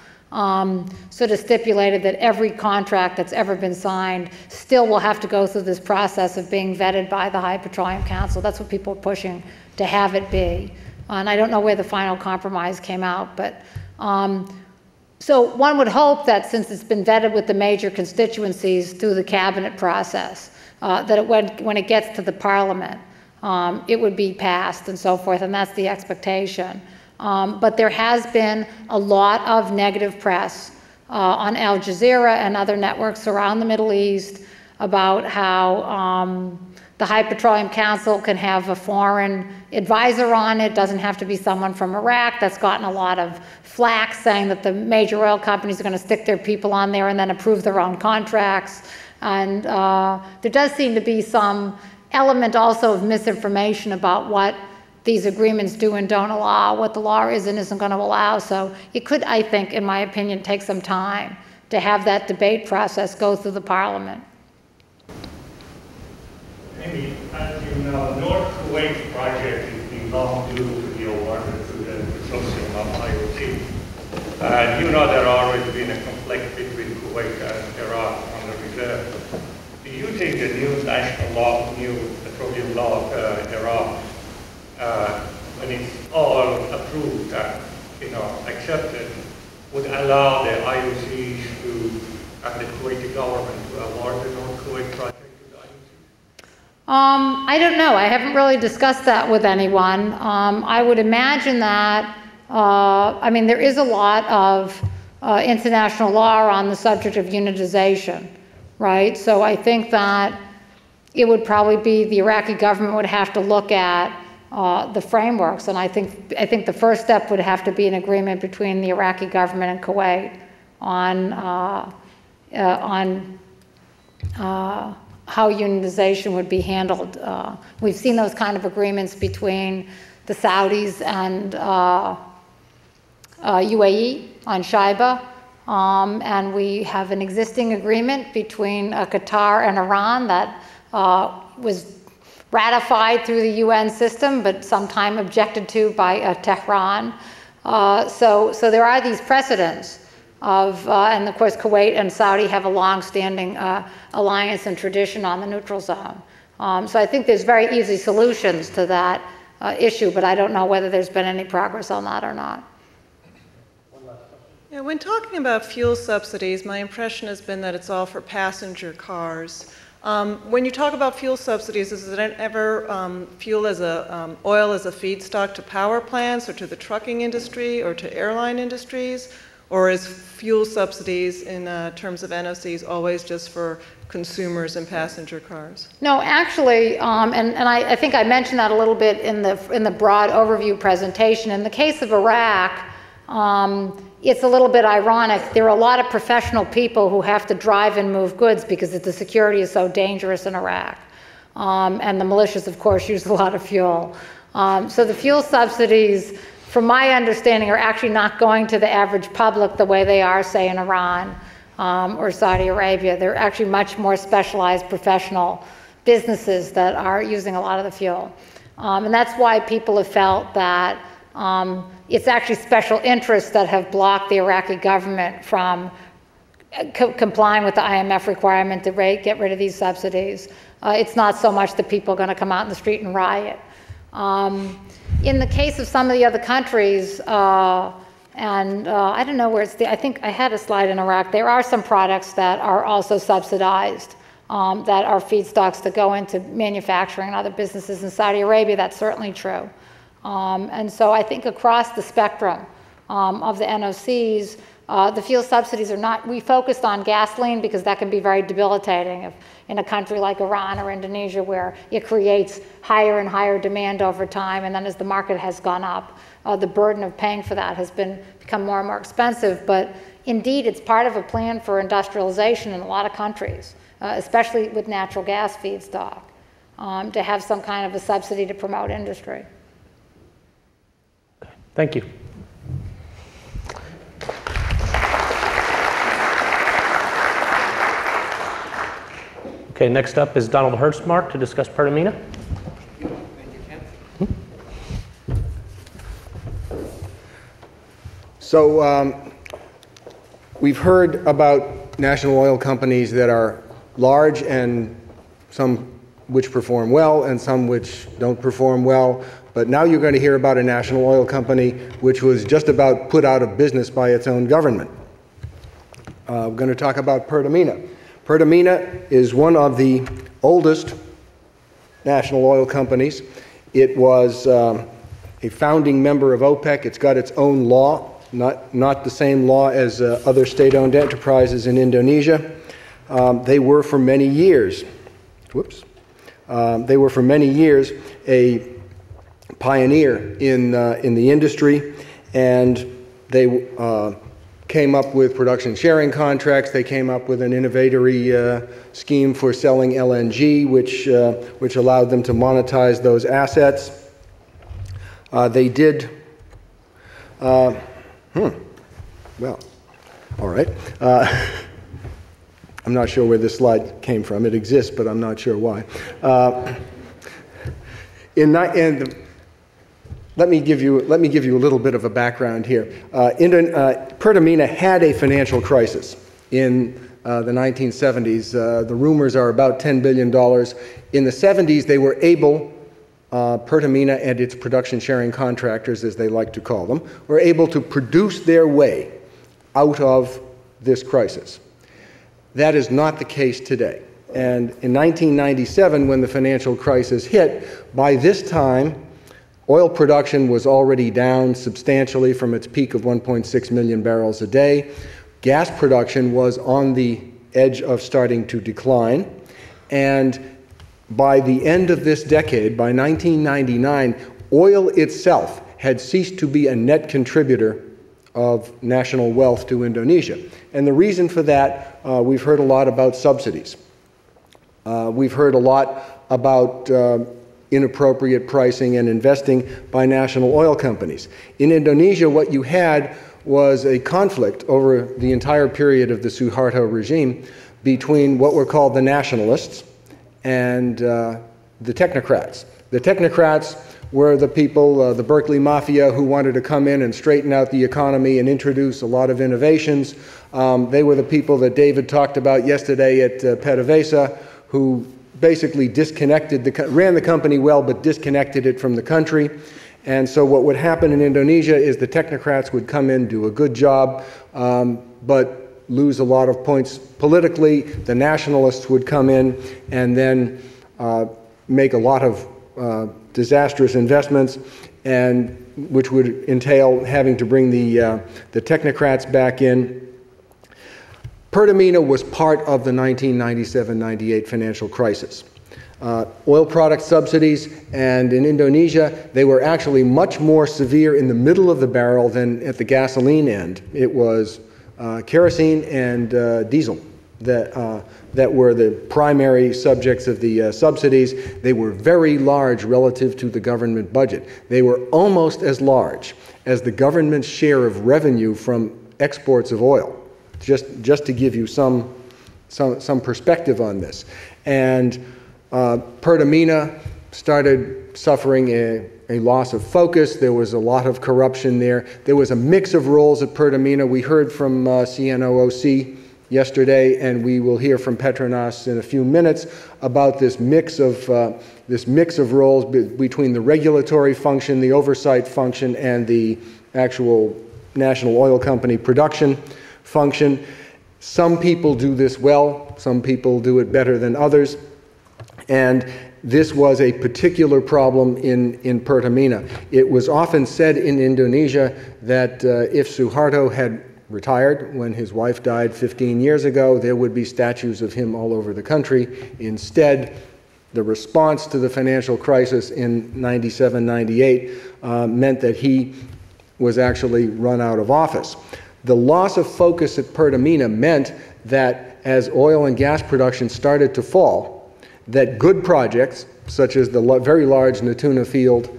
sort of stipulated that every contract that's ever been signed still will have to go through this process of being vetted by the High Petroleum Council. That's what people are pushing to have it be. And I don't know where the final compromise came out, but so one would hope that since it's been vetted with the major constituencies through the cabinet process, that when it gets to the Parliament, it would be passed and so forth, and that's the expectation. But there has been a lot of negative press on Al Jazeera and other networks around the Middle East about how the High Petroleum Council can have a foreign advisor on it. Doesn't have to be someone from Iraq. That's gotten a lot of flack, saying that the major oil companies are going to stick their people on there and then approve their own contracts. And there does seem to be some element also of misinformation about what these agreements do and don't allow, what the law is and isn't going to allow. So it could, I think, in my opinion, take some time to have that debate process go through the Parliament. Amy, as you know, North Kuwait project is being long due to be awarded to the consortium of IOC. And you know there always been a conflict between Kuwait and Iraq on the reserve. Do you think the new national law, new petroleum law of Iraq, when it's all approved and accepted, would allow the IOCs and the Kuwaiti government to award the North Kuwait project? I don't know. I haven't really discussed that with anyone. I would imagine that, I mean, there is a lot of international law on the subject of unitization, right? So I think that it would probably be the Iraqi government would have to look at the frameworks, and I think the first step would have to be an agreement between the Iraqi government and Kuwait on how unitization would be handled. We've seen those kind of agreements between the Saudis and UAE on Shaiba, and we have an existing agreement between Qatar and Iran that was ratified through the UN system, but sometime objected to by Tehran. So there are these precedents of, and of course Kuwait and Saudi have a long-standing alliance and tradition on the neutral zone. So I think there's very easy solutions to that issue, but I don't know whether there's been any progress on that or not. Yeah, when talking about fuel subsidies, my impression has been that it's all for passenger cars. When you talk about fuel subsidies, is it ever oil as a feedstock to power plants or to the trucking industry or to airline industries? Or is fuel subsidies in terms of NOCs always just for consumers and passenger cars? No, actually, and I think I mentioned that a little bit in the broad overview presentation. In the case of Iraq, it's a little bit ironic. There are a lot of professional people who have to drive and move goods because the security is so dangerous in Iraq. And the militias, of course, use a lot of fuel. So the fuel subsidies, from my understanding, are actually not going to the average public the way they are, say, in Iran or Saudi Arabia. They're actually much more specialized professional businesses that are using a lot of the fuel. And that's why people have felt that it's actually special interests that have blocked the Iraqi government from complying with the IMF requirement to get rid of these subsidies. It's not so much the people going to come out in the street and riot. In the case of some of the other countries, I don't know where I think I had a slide in Iraq, there are some products that are also subsidized that are feedstocks that go into manufacturing and other businesses. In Saudi Arabia, that's certainly true. And so I think across the spectrum of the NOCs, the fuel subsidies are not, we focused on gasoline because that can be very debilitating if, in a country like Iran or Indonesia where it creates higher and higher demand over time, and then as the market has gone up, the burden of paying for that has become more and more expensive. But indeed, it's part of a plan for industrialization in a lot of countries, especially with natural gas feedstock, to have some kind of a subsidy to promote industry. Thank you. Okay, next up is Donald Hertzmark to discuss Pertamina. Thank you, Ken. So we've heard about national oil companies that are large and some which perform well and some which don't perform well. But now you're going to hear about a national oil company which was just about put out of business by its own government. We're going to talk about Pertamina. Pertamina is one of the oldest national oil companies. It was a founding member of OPEC. It's got its own law, not the same law as other state-owned enterprises in Indonesia. They were for many years, they were for many years a pioneer in the industry, and they came up with production sharing contracts. They came up with an innovatory scheme for selling LNG, which allowed them to monetize those assets. They did, well, all right. I'm not sure where this slide came from. It exists, but I'm not sure why. Let me give you a little bit of a background here. Pertamina had a financial crisis in the 1970s. The rumors are about $10 billion. In the 70s, they were able, Pertamina and its production sharing contractors, as they like to call them, were able to produce their way out of this crisis. That is not the case today. And in 1997, when the financial crisis hit, by this time, oil production was already down substantially from its peak of 1.6 million barrels a day. Gas production was on the edge of starting to decline. And by the end of this decade, by 1999, oil itself had ceased to be a net contributor of national wealth to Indonesia. And the reason for that, we've heard a lot about subsidies. We've heard a lot about inappropriate pricing and investing by national oil companies. In Indonesia, what you had was a conflict over the entire period of the Suharto regime between what were called the nationalists and the technocrats. The technocrats were the people, the Berkeley Mafia, who wanted to come in and straighten out the economy and introduce a lot of innovations. They were the people that David talked about yesterday at PDVSA, who basically ran the company well, but disconnected it from the country. And so what would happen in Indonesia is the technocrats would come in, do a good job, but lose a lot of points politically. The nationalists would come in and then make a lot of disastrous investments, and which would entail having to bring the technocrats back in. Pertamina was part of the 1997-98 financial crisis. Oil product subsidies, and in Indonesia, they were actually much more severe in the middle of the barrel than at the gasoline end. It was kerosene and diesel that were the primary subjects of the subsidies. They were very large relative to the government budget. They were almost as large as the government's share of revenue from exports of oil, just to give you some perspective on this. And Pertamina started suffering a loss of focus. There was a lot of corruption there. There was a mix of roles at Pertamina. We heard from CNOOC yesterday, and we will hear from Petronas in a few minutes about this mix of roles between the regulatory function, the oversight function, and the actual national oil company production function. Some people do this well, some people do it better than others, and this was a particular problem in Pertamina. It was often said in Indonesia that if Suharto had retired when his wife died 15 years ago, there would be statues of him all over the country. Instead, the response to the financial crisis in 97-98 meant that he was actually run out of office. The loss of focus at Pertamina meant that as oil and gas production started to fall, that good projects, such as the very large Natuna field,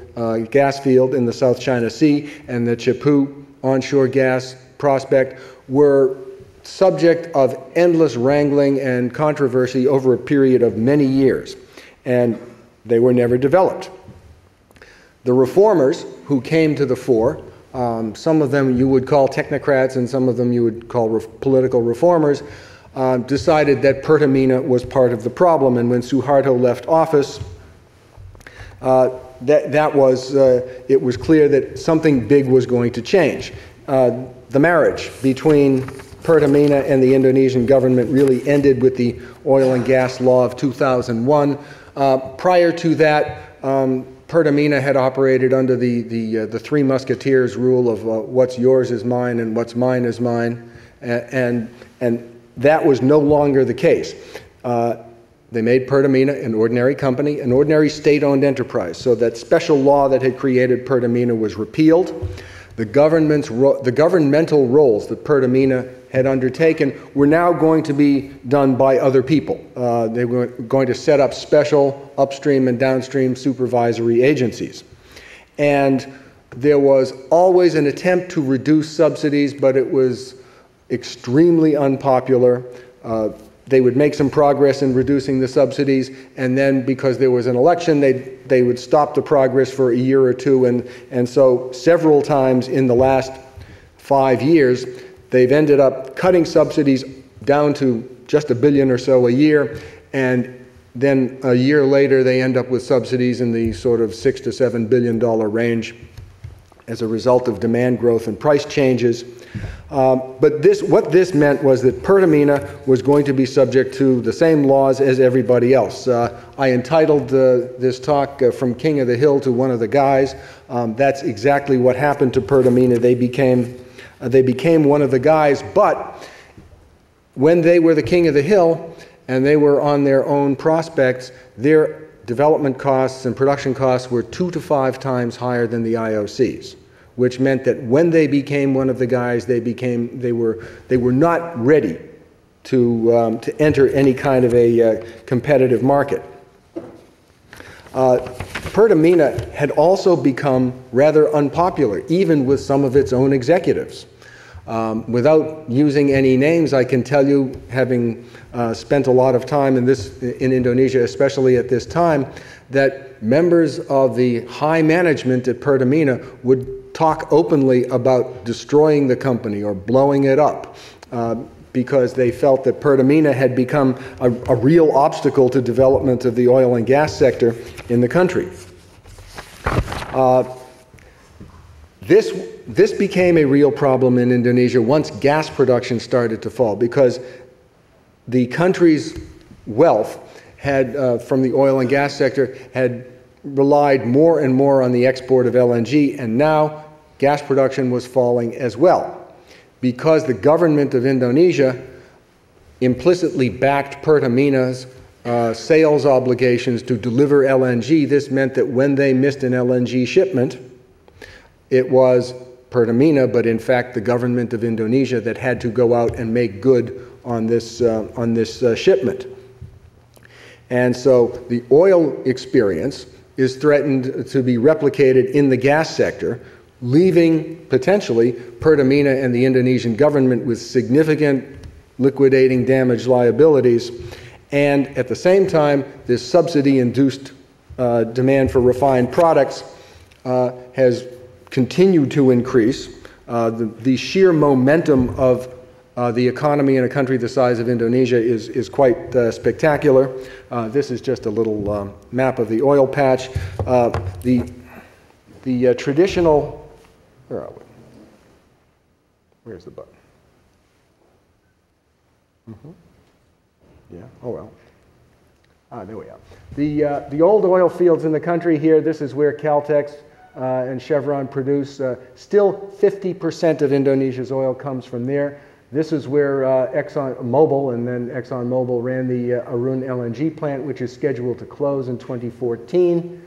gas field in the South China Sea, and the Cepu onshore gas prospect, were subject of endless wrangling and controversy over a period of many years, and they were never developed. The reformers who came to the fore, some of them you would call technocrats and some of them you would call political reformers, decided that Pertamina was part of the problem, and when Suharto left office, it was clear that something big was going to change. The marriage between Pertamina and the Indonesian government really ended with the oil and gas law of 2001. Prior to that, Pertamina had operated under the Three Musketeers rule of what's yours is mine and what's mine is mine, and that was no longer the case. They made Pertamina an ordinary company, an ordinary state-owned enterprise, so that special law that had created Pertamina was repealed. The governmental roles that Pertamina had undertaken were now going to be done by other people. They were going to set up special upstream and downstream supervisory agencies. And there was always an attempt to reduce subsidies, but it was extremely unpopular. They would make some progress in reducing the subsidies, and then because there was an election, they would stop the progress for a year or two, and so several times in the last 5 years, they've ended up cutting subsidies down to just $1 billion or so a year, and then a year later they end up with subsidies in the sort of $6 to $7 billion range as a result of demand growth and price changes. But what this meant was that Pertamina was going to be subject to the same laws as everybody else. I entitled this talk From King of the Hill to One of the Guys. That's exactly what happened to Pertamina. They became one of the guys, but when they were the king of the hill and they were on their own prospects, their development costs and production costs were 2 to 5 times higher than the IOCs, which meant that when they became one of the guys, they were not ready to enter any kind of a competitive market. Pertamina had also become rather unpopular, even with some of its own executives. Without using any names, I can tell you, having spent a lot of time in Indonesia, especially at this time, that members of the high management at Pertamina would talk openly about destroying the company or blowing it up. because they felt that Pertamina had become a real obstacle to development of the oil and gas sector in the country. This became a real problem in Indonesia once gas production started to fall, because the country's wealth had, from the oil and gas sector, had relied more and more on the export of LNG, and now gas production was falling as well. Because the government of Indonesia implicitly backed Pertamina's sales obligations to deliver LNG, this meant that when they missed an LNG shipment, it was Pertamina, but in fact the government of Indonesia, that had to go out and make good on this shipment. And so the oil experience is threatened to be replicated in the gas sector, leaving potentially Pertamina and the Indonesian government with significant liquidating damage liabilities. And at the same time, this subsidy-induced demand for refined products has continued to increase. The sheer momentum of the economy in a country the size of Indonesia is quite spectacular. This is just a little map of the oil patch. The traditional, where are we? Where's the button? Yeah, oh well. There we are. The old oil fields in the country here, this is where Caltex and Chevron produce. Still 50% of Indonesia's oil comes from there. This is where ExxonMobil, and then ExxonMobil ran the Arun LNG plant, which is scheduled to close in 2014.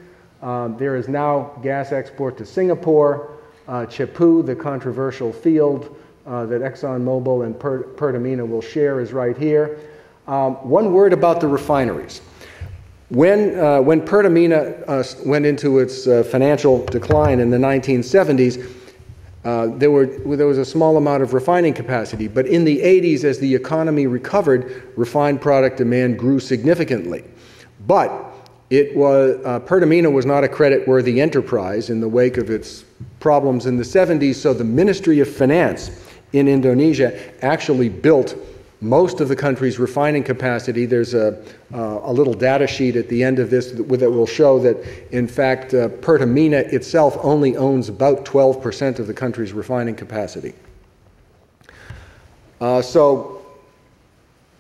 There is now gas export to Singapore. Cepu, the controversial field that ExxonMobil and Pertamina will share, is right here. One word about the refineries. When Pertamina went into its financial decline in the 1970s, there was a small amount of refining capacity, but in the 80s, as the economy recovered, refined product demand grew significantly. But Pertamina was not a credit-worthy enterprise in the wake of its problems in the 70s, so the Ministry of Finance in Indonesia actually built most of the country's refining capacity. There's a little data sheet at the end of this that will show that, in fact, Pertamina itself only owns about 12% of the country's refining capacity. So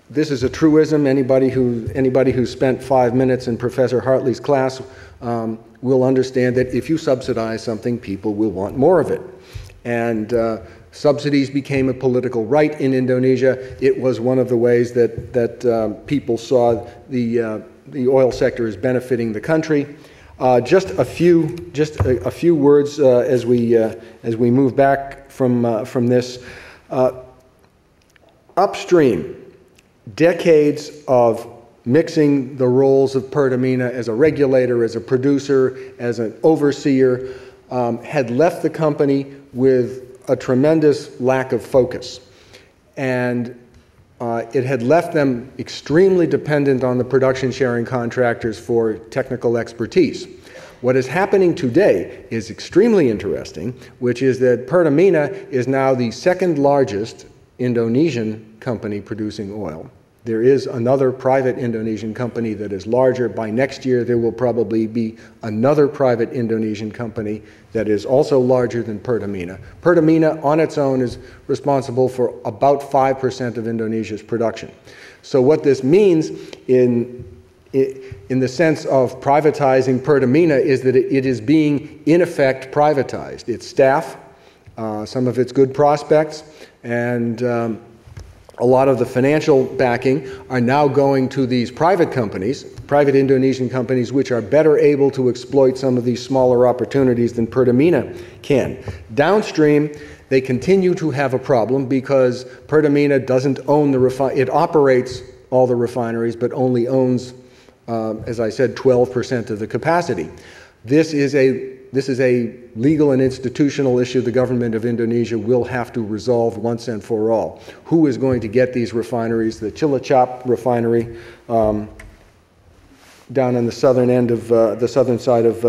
this is a truism. Anybody who spent 5 minutes in Professor Hartley's class will understand that if you subsidize something, people will want more of it. And subsidies became a political right in Indonesia. It was one of the ways that people saw the oil sector as benefiting the country. Just a few words as we move back from this. Upstream, decades of mixing the roles of Pertamina as a regulator, as a producer, as an overseer, had left the company with a tremendous lack of focus. And it had left them extremely dependent on the production sharing contractors for technical expertise. What is happening today is extremely interesting, which is that Pertamina is now the second largest Indonesian company producing oil. There is another private Indonesian company that is larger. By next year, there will probably be another private Indonesian company that is also larger than Pertamina. Pertamina on its own is responsible for about 5% of Indonesia's production. So what this means in the sense of privatizing Pertamina is that it is being, in effect, privatized. Its staff, some of its good prospects, and a lot of the financial backing are now going to these private companies, private Indonesian companies, which are better able to exploit some of these smaller opportunities than Pertamina can. Downstream, they continue to have a problem because Pertamina doesn't own it operates all the refineries, but only owns, as I said, 12% of the capacity. This is a legal and institutional issue the government of Indonesia will have to resolve once and for all. Who is going to get these refineries? The Cilacap refinery down on the southern end of the southern side of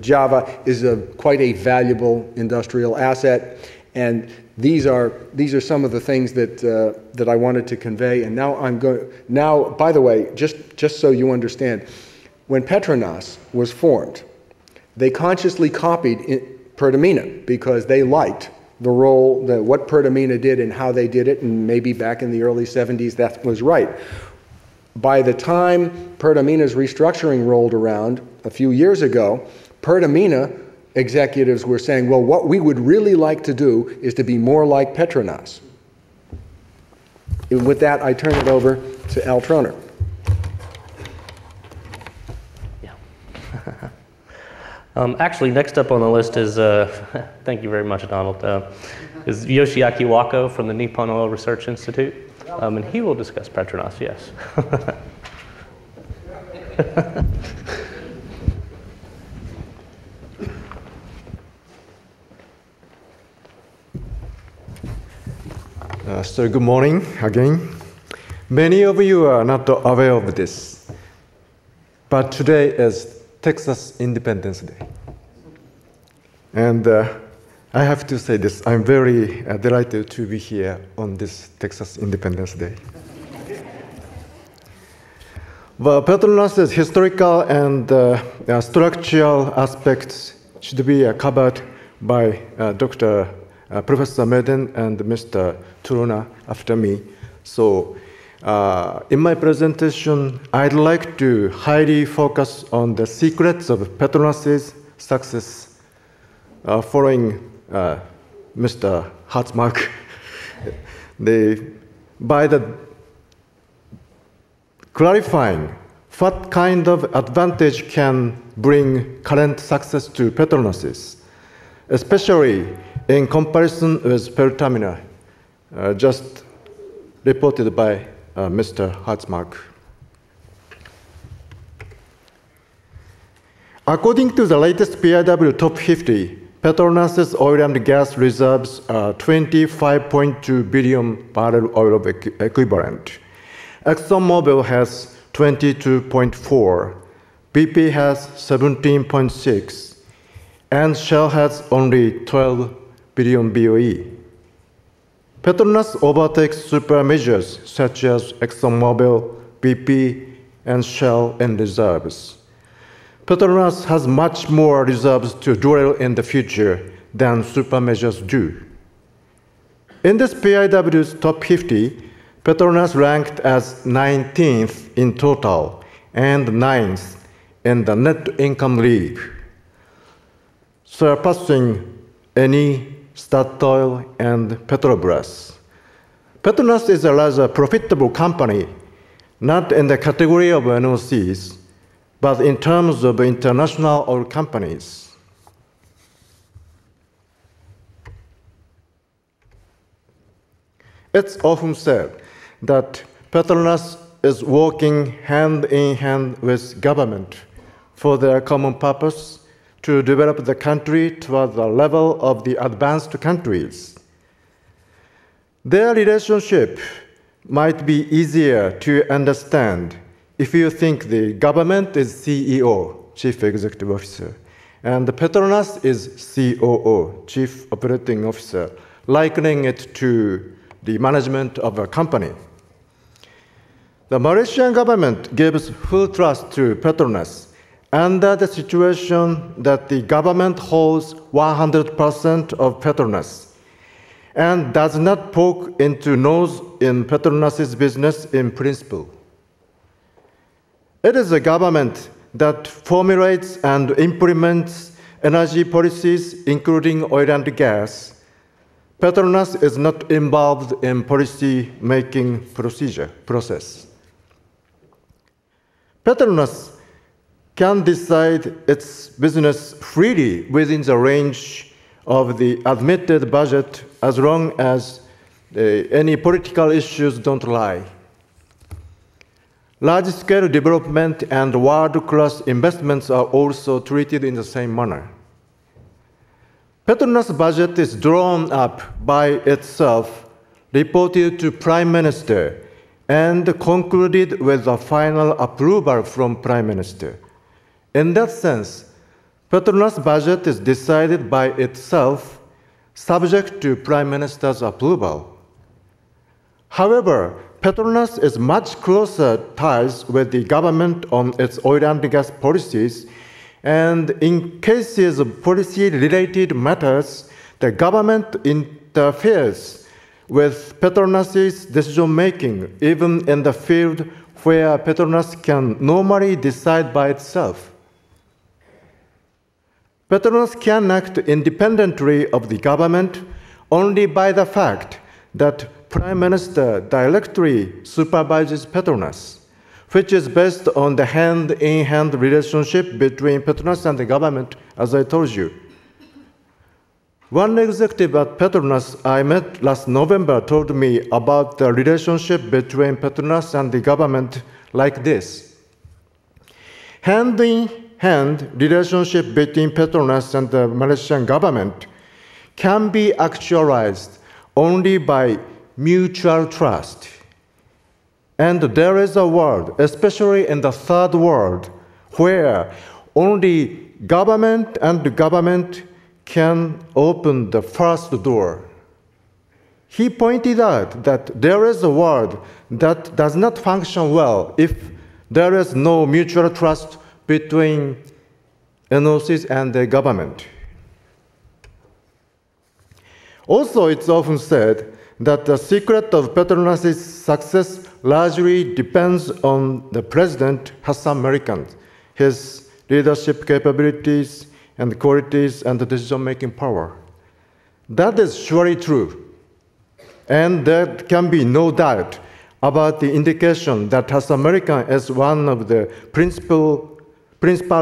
Java is quite a valuable industrial asset, And these are some of the things that I wanted to convey. And now by the way, just so you understand, when Petronas was formed, they consciously copied Pertamina because they liked the role, what Pertamina did and how they did it, and maybe back in the early 70s that was right. By the time Pertamina's restructuring rolled around a few years ago, Pertamina executives were saying, well, what we would really like to do is to be more like Petronas. And with that, I turn it over to Al Troner. Actually, next up on the list is, thank you very much, Donald, is Yoshiaki Wako from the Nippon Oil Research Institute. And he will discuss Petronas, yes. So good morning again. Many of you are not aware of this, but today is Texas Independence Day. And I have to say this, I'm very delighted to be here on this Texas Independence Day. The Petronas' historical and structural aspects should be covered by Professor Meden and Mr. Turona after me. So in my presentation, I'd like to highly focus on the secrets of Petronas' success following Mr. Hartzmark. By clarifying what kind of advantage can bring current success to Petronas, especially in comparison with Pertamina, just reported by Mr. Hartzmark. According to the latest PIW Top 50, Petronas' oil and gas reserves are 25.2 billion barrel oil equivalent. ExxonMobil has 22.4, BP has 17.6, and Shell has only 12 billion BOE. Petronas overtakes super majors such as ExxonMobil, BP, and Shell in reserves. Petronas has much more reserves to drill in the future than super majors do. In this PIW's top 50, Petronas ranked as 19th in total and 9th in the net income league, surpassing Eni, Statoil, and Petrobras. Petronas is a rather profitable company, not in the category of NOCs, but in terms of international oil companies. It's often said that Petronas is working hand in hand with government for their common purpose to develop the country toward the level of the advanced countries. Their relationship might be easier to understand if you think the government is CEO, Chief Executive Officer, and Petronas is COO, Chief Operating Officer, likening it to the management of a company. The Malaysian government gives full trust to Petronas under the situation that the government holds 100% of Petronas and does not poke into nose in Petronas' business in principle. It is the government that formulates and implements energy policies, including oil and gas. Petronas is not involved in policy-making process. Petronas can decide its business freely within the range of the admitted budget as long as any political issues don't lie. Large-scale development and world-class investments are also treated in the same manner. Petronas' budget is drawn up by itself, reported to Prime Minister, and concluded with a final approval from Prime Minister. In that sense, Petronas' budget is decided by itself, subject to Prime Minister's approval. However, Petronas is much closer ties with the government on its oil and gas policies, and in cases of policy-related matters, the government interferes with Petronas's decision-making, even in the field where Petronas can normally decide by itself. Petronas can act independently of the government only by the fact that Prime Minister directly supervises Petronas, which is based on the hand-in-hand relationship between Petronas and the government, as I told you. One executive at Petronas I met last November told me about the relationship between Petronas and the government like this. Hand-in-hand relationship between Petronas and the Malaysian government can be actualized only by mutual trust. And there is a world, especially in the third world, where only government and the government can open the first door. He pointed out that there is a world that does not function well if there is no mutual trust between NOCs and the government. Also, it's often said that the secret of Petronas' success largely depends on the President Hassan Merican, his leadership capabilities and qualities and decision-making power. That is surely true, and there can be no doubt about the indication that Hassan Merican is one of the principal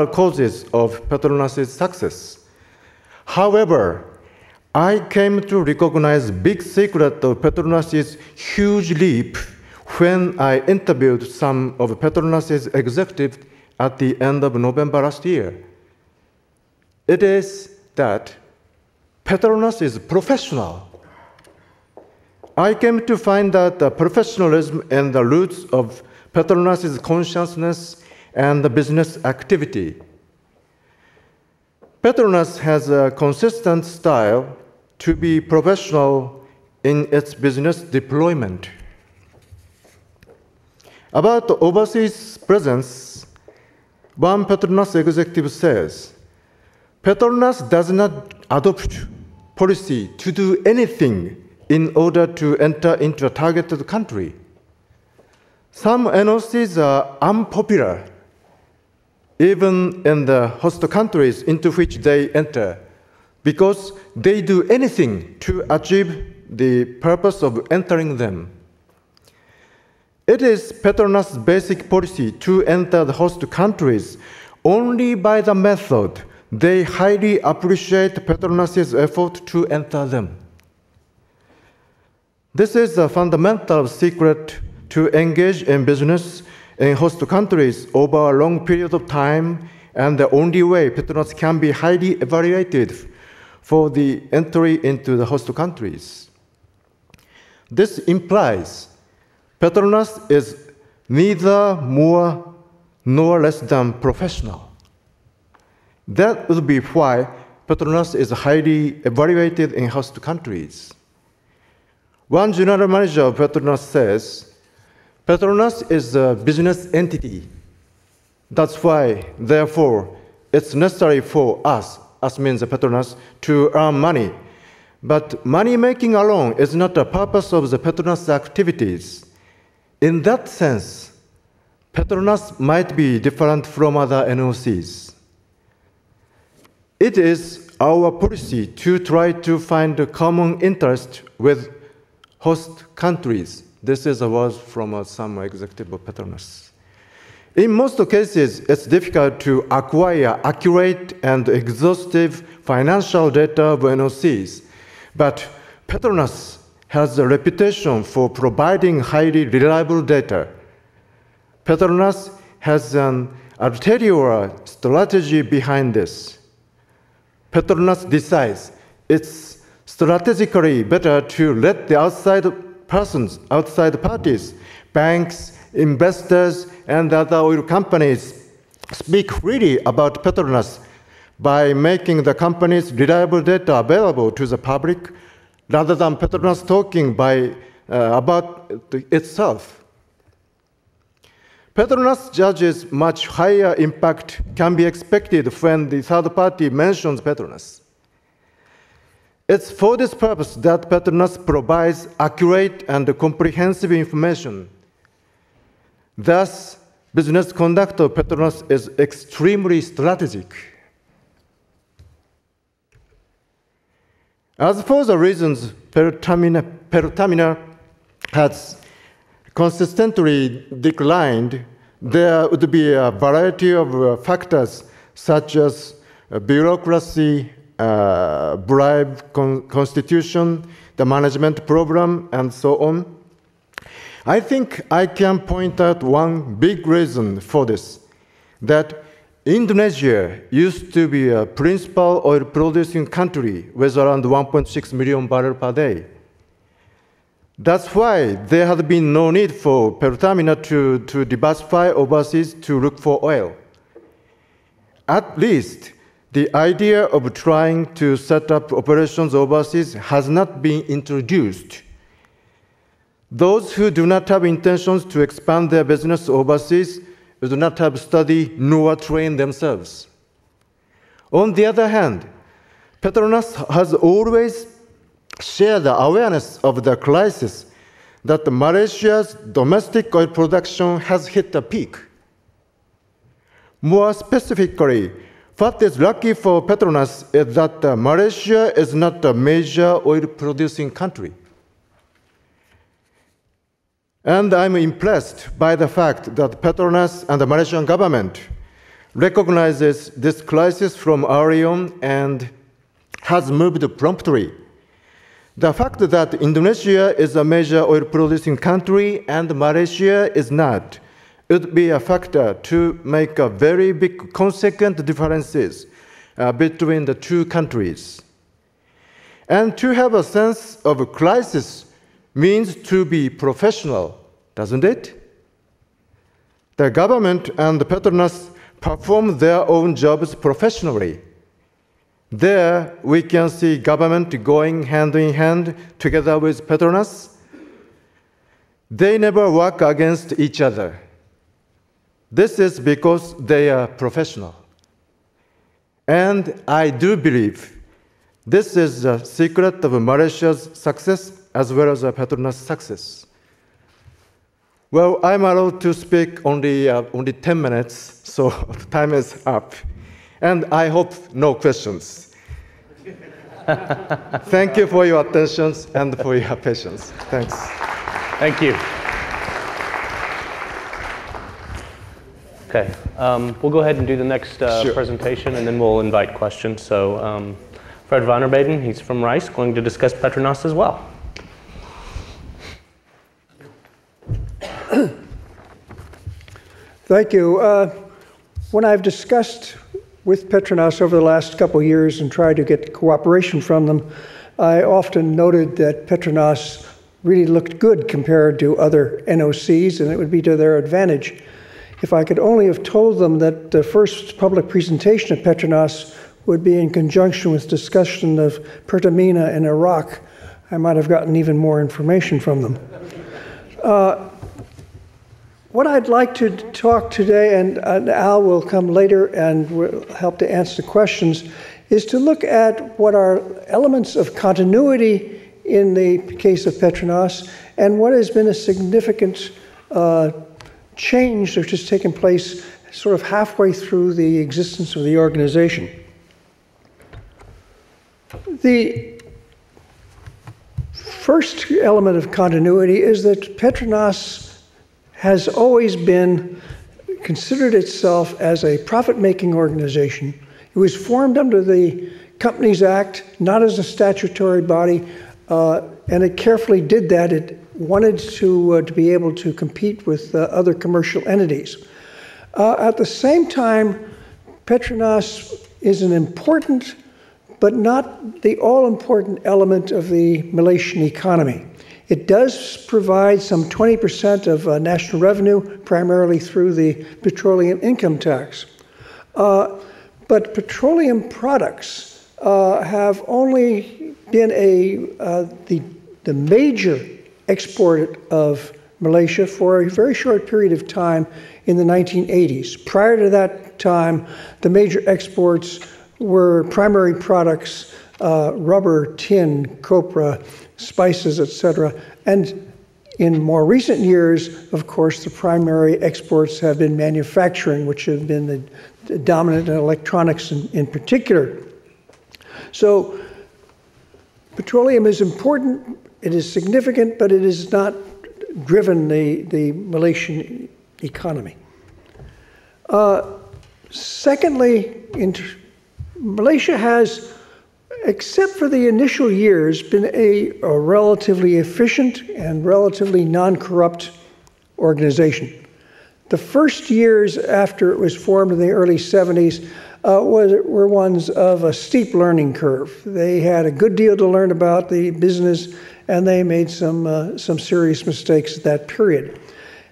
causes of Petronas' success. However, I came to recognize big secret of Petronas' huge leap when I interviewed some of Petronas' executives at the end of November last year. It is that Petronas is professional. I came to find that the professionalism and the roots of Petronas' consciousness and the business activity. Petronas has a consistent style to be professional in its business deployment. About the overseas presence, one Petronas executive says, Petronas does not adopt policy to do anything in order to enter into a targeted country. Some NOCs are unpopular, even in the host countries into which they enter, because they do anything to achieve the purpose of entering them. It is Petronas' basic policy to enter the host countries only by the method they highly appreciate Petronas' effort to enter them. This is a fundamental secret to engage in business in host countries over a long period of time, and the only way Petronas can be highly evaluated for the entry into the host countries. This implies Petronas is neither more nor less than professional. That would be why Petronas is highly evaluated in host countries. One general manager of Petronas says, Petronas is a business entity. That's why, therefore, it's necessary for us means Petronas, to earn money. But money-making alone is not the purpose of the Petronas activities. In that sense, Petronas might be different from other NOCs. It is our policy to try to find a common interest with host countries. This is a word from some executive of Petronas. In most cases, it's difficult to acquire accurate and exhaustive financial data of NOCs, but Petronas has a reputation for providing highly reliable data. Petronas has an ulterior strategy behind this. Petronas decides it's strategically better to let the outside parties, banks, investors, and other oil companies speak freely about Petronas by making the company's reliable data available to the public rather than Petronas talking about itself. Petronas judges much higher impact can be expected when the third party mentions Petronas. It's for this purpose that Petronas provides accurate and comprehensive information. Thus, business conduct of Petronas is extremely strategic. As for the reasons Pertamina has consistently declined, there would be a variety of factors such as bureaucracy, bribe constitution, the management program, and so on. I think I can point out one big reason for this, that Indonesia used to be a principal oil producing country with around 1.6 million barrels per day. That's why there had been no need for Pertamina to diversify overseas to look for oil. At least, the idea of trying to set up operations overseas has not been introduced. Those who do not have intentions to expand their business overseas do not have studied nor trained themselves. On the other hand, Petronas has always shared the awareness of the crisis that Malaysia's domestic oil production has hit a peak. More specifically, what is lucky for Petronas is that Malaysia is not a major oil-producing country. And I'm impressed by the fact that Petronas and the Malaysian government recognizes this crisis from early on and has moved promptly. The fact that Indonesia is a major oil-producing country and Malaysia is not would be a factor to make a very big consequent differences between the two countries. And to have a sense of a crisis means to be professional, doesn't it? The government and Petronas perform their own jobs professionally. There, we can see government going hand in hand together with Petronas. They never work against each other. This is because they are professional. And I do believe this is the secret of Malaysia's success as well as Petronas' success. Well, I'm allowed to speak only 10 minutes, so the time is up. And I hope no questions. Thank you for your attention and for your patience. Thanks. Thank you. Okay, we'll go ahead and do the next presentation, and then we'll invite questions. So Fred Vanderbaden, he's from Rice, going to discuss Petronas as well. Thank you. When I've discussed with Petronas over the last couple of years and tried to get cooperation from them, I often noted that Petronas really looked good compared to other NOCs, and it would be to their advantage. If I could only have told them that the first public presentation of Petronas would be in conjunction with discussion of Pertamina in Iraq, I might have gotten even more information from them. What I'd like to talk today, and Al will come later and will help to answer the questions, is to look at what are elements of continuity in the case of Petronas and what has been a significant change which has taken place sort of halfway through the existence of the organization. The first element of continuity is that Petronas has always considered itself as a profit-making organization. It was formed under the Companies Act, not as a statutory body, and it carefully did that. It wanted to be able to compete with other commercial entities. At the same time, Petronas is an important, but not the all-important element of the Malaysian economy. It does provide some 20% of national revenue, primarily through the petroleum income tax. But but petroleum products have only been the major export of Malaysia for a very short period of time in the 1980s. Prior to that time, the major exports were primary products, rubber, tin, copra, spices, etc. And in more recent years, of course, the primary exports have been manufacturing, which have been the dominant in electronics in particular. So petroleum is important, it is significant, but it has not driven the Malaysian economy. Secondly, Malaysia has, except for the initial years, been a relatively efficient and relatively non-corrupt organization. The first years after it was formed in the early 70s were ones of a steep learning curve. They had a good deal to learn about the business, and they made some serious mistakes at that period.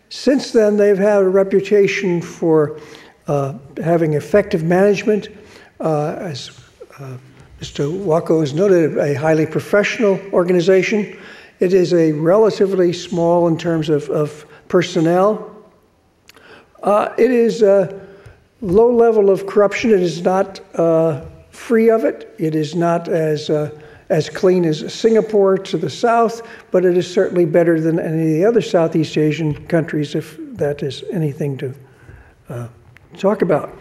Since then, they've had a reputation for having effective management, as Mr. Wako has noted, a highly professional organization. It is a relatively small in terms of personnel. It is a low level of corruption. It is not free of it. It is not as clean as Singapore to the south, but it is certainly better than any of the other Southeast Asian countries, if that is anything to talk about.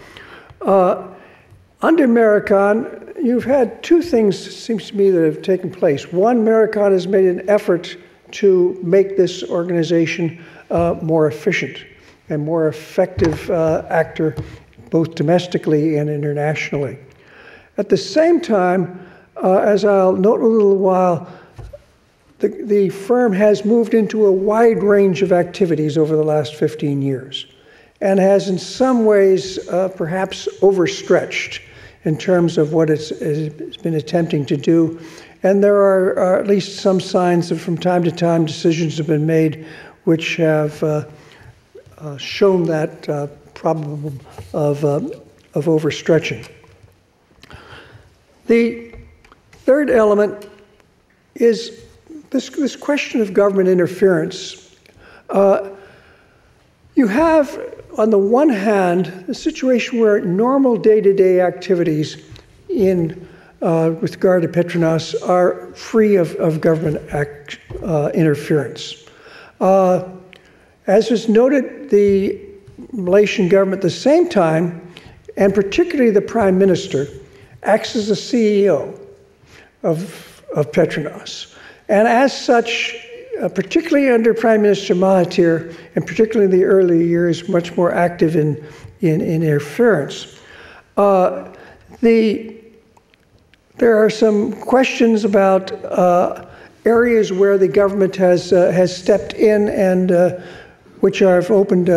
Under Maricon, you've had two things, it seems to me, that have taken place. One, Maricon has made an effort to make this organization more efficient and more effective actor, both domestically and internationally. At the same time, as I'll note in a little while, the firm has moved into a wide range of activities over the last 15 years and has in some ways perhaps overstretched in terms of what it's been attempting to do. And there are at least some signs that from time to time decisions have been made which have shown that problem of overstretching. The third element is this question of government interference. You have, on the one hand, a situation where normal day-to-day activities with regard to Petronas are free of government interference. As was noted, the Malaysian government at the same time, and particularly the Prime Minister, acts as the CEO of Petronas. And as such, particularly under Prime Minister Mahathir, and particularly in the early years, much more active in interference. There are some questions about areas where the government has stepped in and which have opened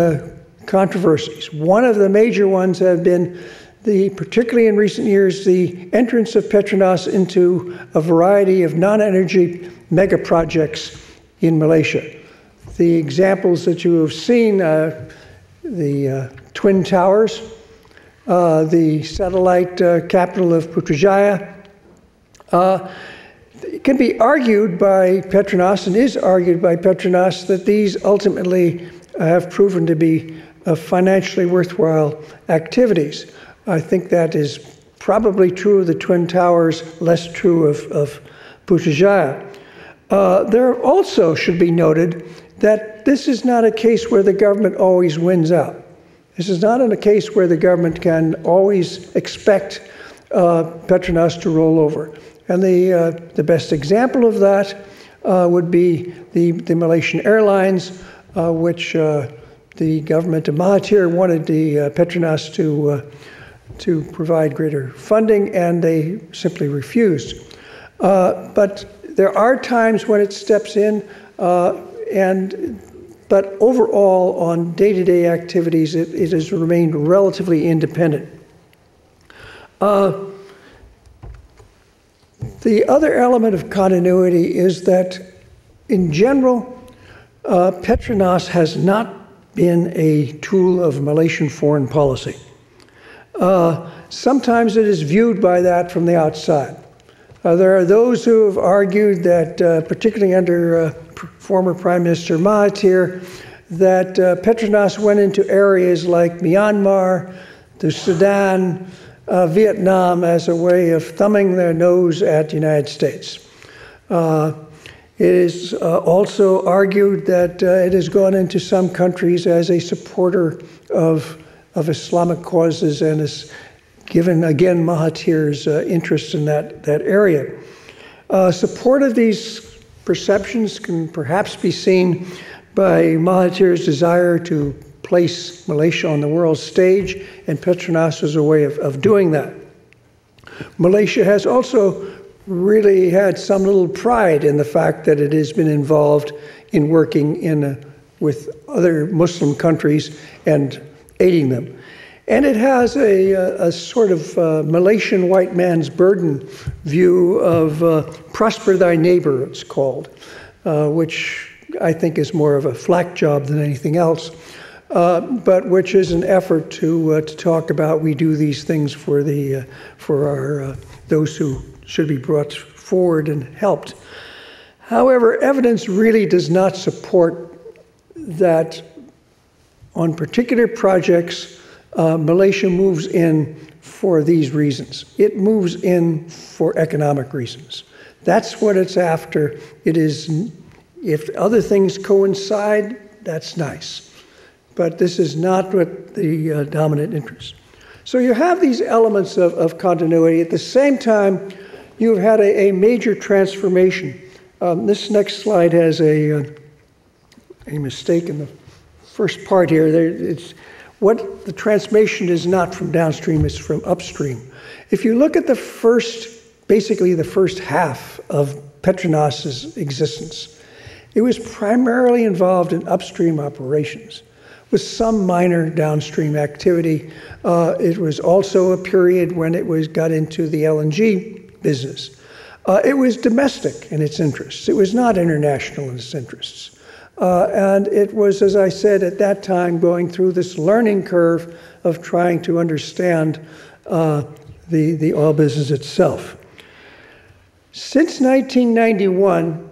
controversies. One of the major ones have been particularly in recent years, the entrance of Petronas into a variety of non-energy mega projects in Malaysia. The examples that you have seen, the Twin Towers, the satellite capital of Putrajaya. It can be argued by Petronas, and is argued by Petronas, that these ultimately have proven to be financially worthwhile activities. I think that is probably true of the Twin Towers, less true of Putrajaya. There also should be noted that this is not a case where the government always wins out. This is not in a case where the government can always expect Petronas to roll over. And the best example of that would be the Malaysian Airlines, which the government of Mahathir wanted the Petronas to provide greater funding, and they simply refused. But there are times when it steps in, but overall, on day-to-day activities, it has remained relatively independent. The other element of continuity is that, in general, Petronas has not been a tool of Malaysian foreign policy. Sometimes it is viewed by that from the outside. There are those who have argued that, particularly under former Prime Minister Mahathir, that Petronas went into areas like Myanmar, the Sudan, Vietnam as a way of thumbing their nose at the United States. It is also argued that it has gone into some countries as a supporter of Islamic causes and is given, again, Mahathir's interest in that area. Support of these perceptions can perhaps be seen by Mahathir's desire to place Malaysia on the world stage, and Petronas was a way of doing that. Malaysia has also really had some little pride in the fact that it has been involved in working with other Muslim countries and aiding them. And it has a sort of Malaysian white man's burden view of prosper thy neighbor, it's called, which I think is more of a flak job than anything else, but which is an effort to talk about we do these things for those who should be brought forward and helped. However, evidence really does not support that on particular projects, Malaysia moves in for these reasons. It moves in for economic reasons. That's what it's after. It is, if other things coincide, that's nice. But this is not what the dominant interest. So you have these elements of continuity. At the same time, you've had a major transformation. This next slide has a mistake in the first part here. It's what the transformation is not from downstream, it's from upstream. If you look at basically the first half of Petronas's existence, it was primarily involved in upstream operations with some minor downstream activity. It was also a period when it got into the LNG business. It was domestic in its interests. It was not international in its interests. And it was, as I said, at that time going through this learning curve of trying to understand the oil business itself. Since 1991,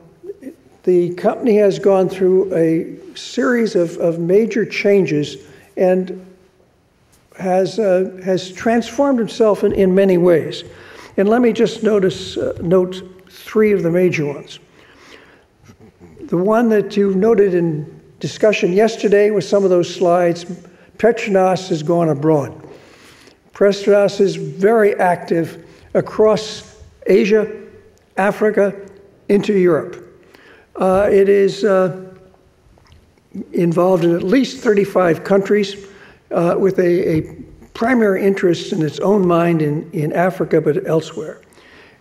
the company has gone through a series of major changes and has transformed itself in many ways. And let me just note three of the major ones. The one that you noted in discussion yesterday with some of those slides, Petronas has gone abroad. Petronas is very active across Asia, Africa, into Europe. It is involved in at least 35 countries with a primary interest in its own mind in Africa, but elsewhere.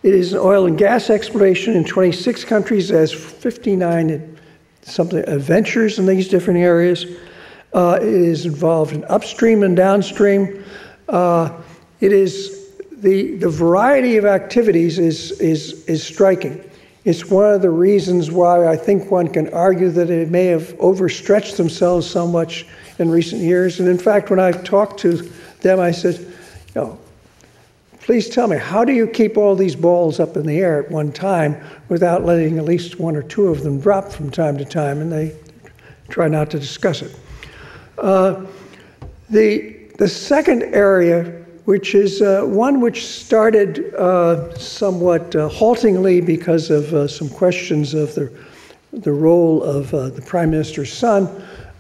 It is an oil and gas exploration in 26 countries, has 59 ventures in these different areas. It is involved in upstream and downstream. It is the variety of activities is striking. It's one of the reasons why I think one can argue that it may have overstretched themselves so much in recent years. And in fact, when I've talked to them, I said, please tell me, how do you keep all these balls up in the air at one time without letting at least one or two of them drop from time to time? And they try not to discuss it. The second area, which is one which started somewhat haltingly because of some questions of the role of the Prime Minister's son,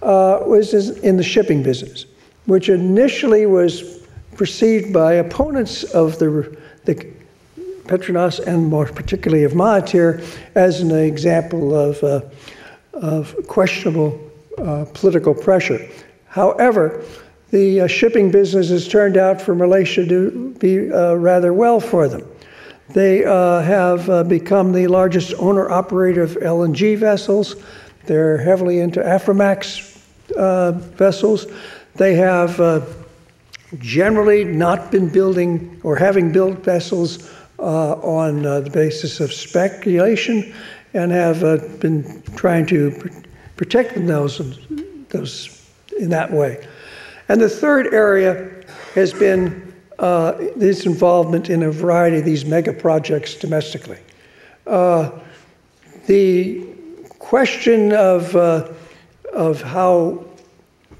was in the shipping business, which initially was perceived by opponents of the Petronas and more particularly of Mahathir as an example of questionable political pressure. However, the shipping business has turned out for Malaysia to be rather well for them. They have become the largest owner-operator of LNG vessels. They're heavily into Aframax vessels. They have generally not been building or having built vessels on the basis of speculation and have been trying to protect those in that way. And the third area has been its involvement in a variety of these mega projects domestically. The question of how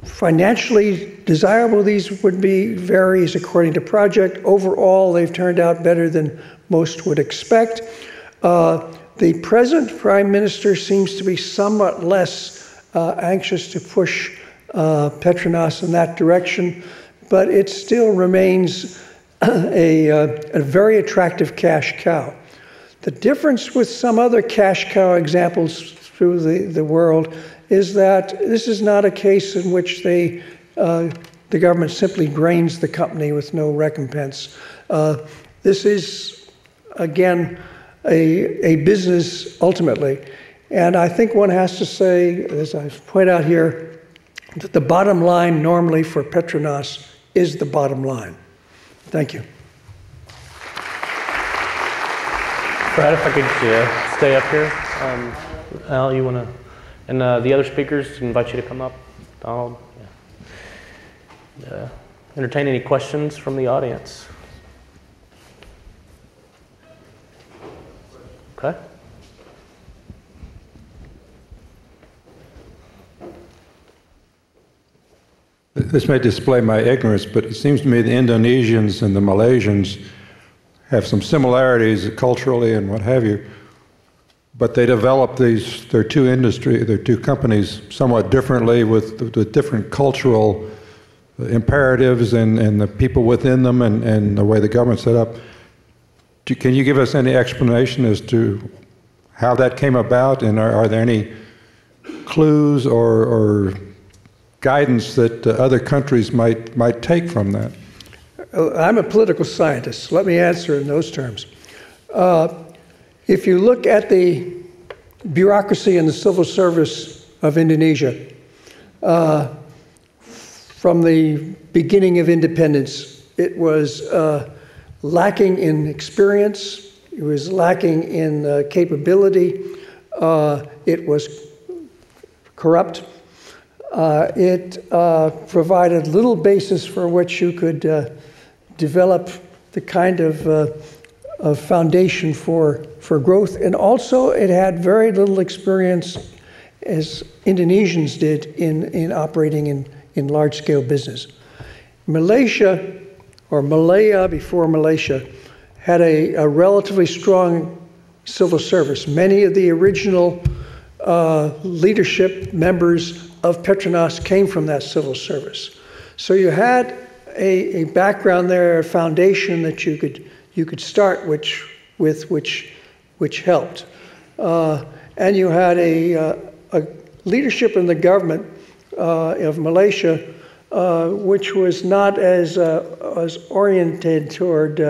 financially desirable these would be varies according to project. Overall, they've turned out better than most would expect. The present Prime Minister seems to be somewhat less anxious to push Petronas in that direction, but it still remains a very attractive cash cow. The difference with some other cash cow examples through the world is that this is not a case in which the government simply drains the company with no recompense. This is, again, a business ultimately. And I think one has to say, as I've pointed out here, that the bottom line normally for Petronas is the bottom line. Thank you. Brad, if I could stay up here. Al, you want to, and the other speakers, invite you to come up. Donald, yeah. Entertain any questions from the audience. Okay. This may display my ignorance, but it seems to me the Indonesians and the Malaysians have some similarities culturally and what have you, but they developed their two companies somewhat differently with different cultural imperatives and the people within them and the way the government's set up. Can you give us any explanation as to how that came about, and are there any clues or guidance that other countries might take from that? I'm a political scientist. Let me answer in those terms. If you look at the bureaucracy and the civil service of Indonesia, from the beginning of independence, it was lacking in experience, it was lacking in capability, it was corrupt. It provided little basis for which you could develop the kind of foundation for growth, and also it had very little experience, as Indonesians did, in operating in large-scale business. Malaysia, or Malaya before Malaysia, had a relatively strong civil service. Many of the original leadership members of Petronas came from that civil service. So you had a background there, a foundation that you could start with which helped. And you had a leadership in the government of Malaysia which was not as oriented toward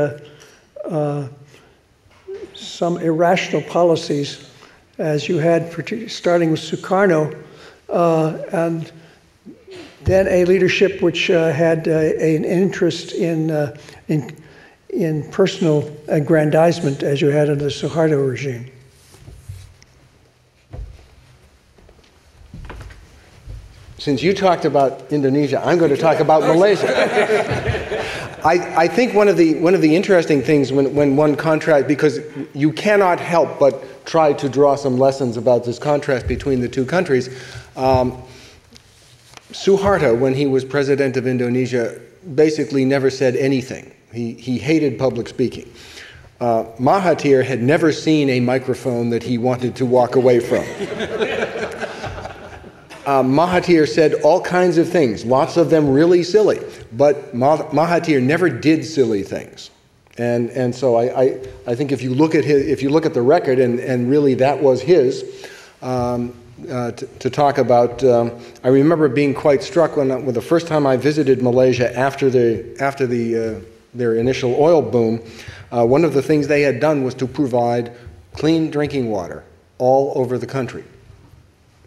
some irrational policies as you had, starting with Sukarno, and then a leadership which had an interest in personal aggrandizement, as you had under the Suharto regime. Since you talked about Indonesia, I'm going to talk about Malaysia. I think one of the interesting things when one contrasts, because you cannot help but try to draw some lessons about this contrast between the two countries. Suharto, when he was president of Indonesia, basically never said anything. He hated public speaking. Mahathir had never seen a microphone that he wanted to walk away from. Mahathir said all kinds of things, lots of them really silly, but Mahathir never did silly things. And so I think if you look at the record, and really that was his, to talk about, I remember being quite struck when the first time I visited Malaysia after their initial oil boom. One of the things they had done was to provide clean drinking water all over the country,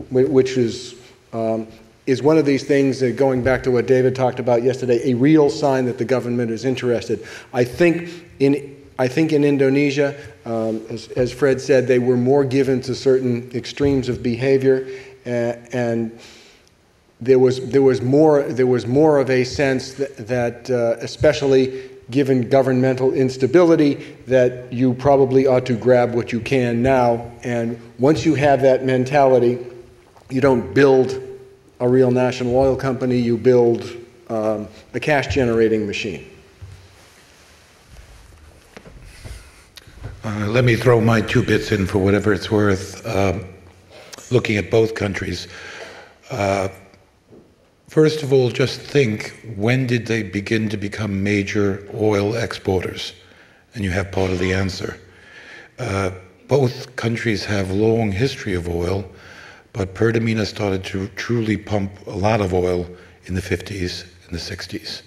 which is one of these things, going back to what David talked about yesterday, a real sign that the government is interested. I think in Indonesia, as Fred said, they were more given to certain extremes of behavior, and there was more of a sense that especially given governmental instability, that you probably ought to grab what you can now. And once you have that mentality, you don't build a real national oil company, you build a cash-generating machine. Let me throw my 2 bits in for whatever it's worth. Looking at both countries. First of all, just think, when did they begin to become major oil exporters? And you have part of the answer. Both countries have a long history of oil, but Pertamina started to truly pump a lot of oil in the 50s and the 60s.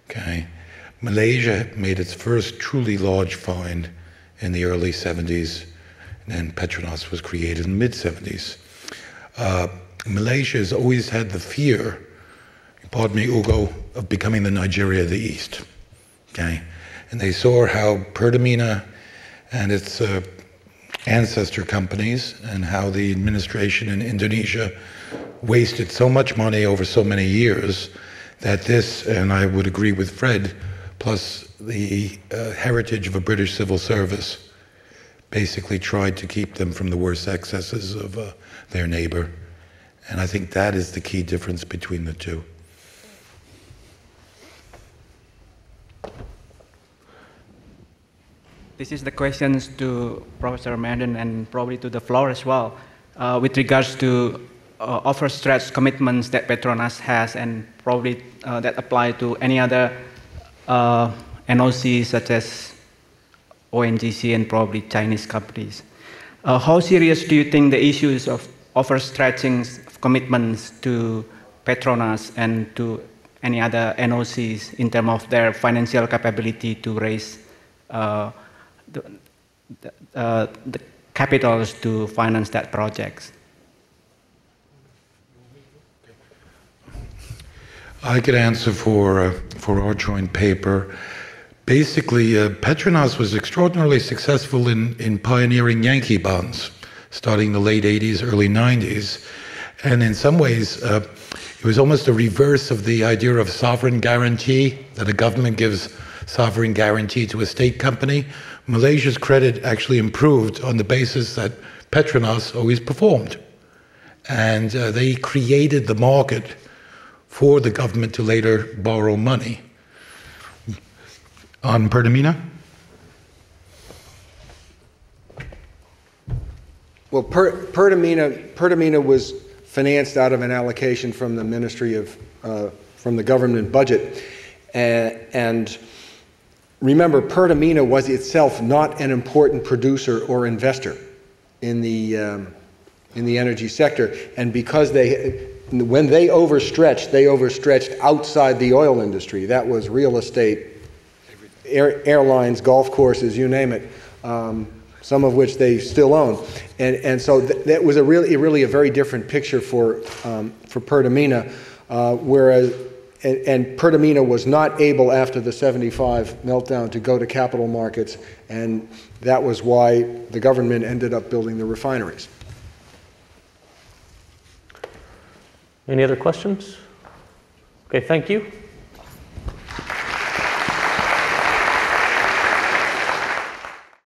Okay? Malaysia made its first truly large find in the early 70s, and then Petronas was created in the mid-70s. Malaysia has always had the fear, pardon me, Ugo, of becoming the Nigeria of the East. Okay? And they saw how Pertamina and its ancestor companies and how the administration in Indonesia wasted so much money over so many years that this, and I would agree with Fred, plus the heritage of a British civil service, basically tried to keep them from the worst excesses of their neighbor. And I think that is the key difference between the two. This is the questions to Professor Madden and probably to the floor as well, with regards to overstretched commitments that Petronas has and probably that apply to any other NOCs such as ONGC and probably Chinese companies. How serious do you think the issues of overstretching commitments to Petronas and to any other NOCs in terms of their financial capability to raise the capitals to finance that projects? I could answer for our joint paper. Basically, Petronas was extraordinarily successful in pioneering Yankee bonds, starting in the late 80s, early 90s. And in some ways, it was almost a reverse of the idea of sovereign guarantee, that a government gives sovereign guarantee to a state company. Malaysia's credit actually improved on the basis that Petronas always performed. And they created the market for the government to later borrow money. On Pertamina? Well, Pertamina was financed out of an allocation from the Ministry of, from the government budget. And remember, Pertamina was itself not an important producer or investor in the energy sector. And because when they overstretched outside the oil industry. That was real estate, airlines, golf courses, you name it, some of which they still own. And so that was really a very different picture for Pertamina, whereas and Pertamina was not able after the 75 meltdown to go to capital markets, and that was why the government ended up building the refineries. Any other questions? Okay, thank you.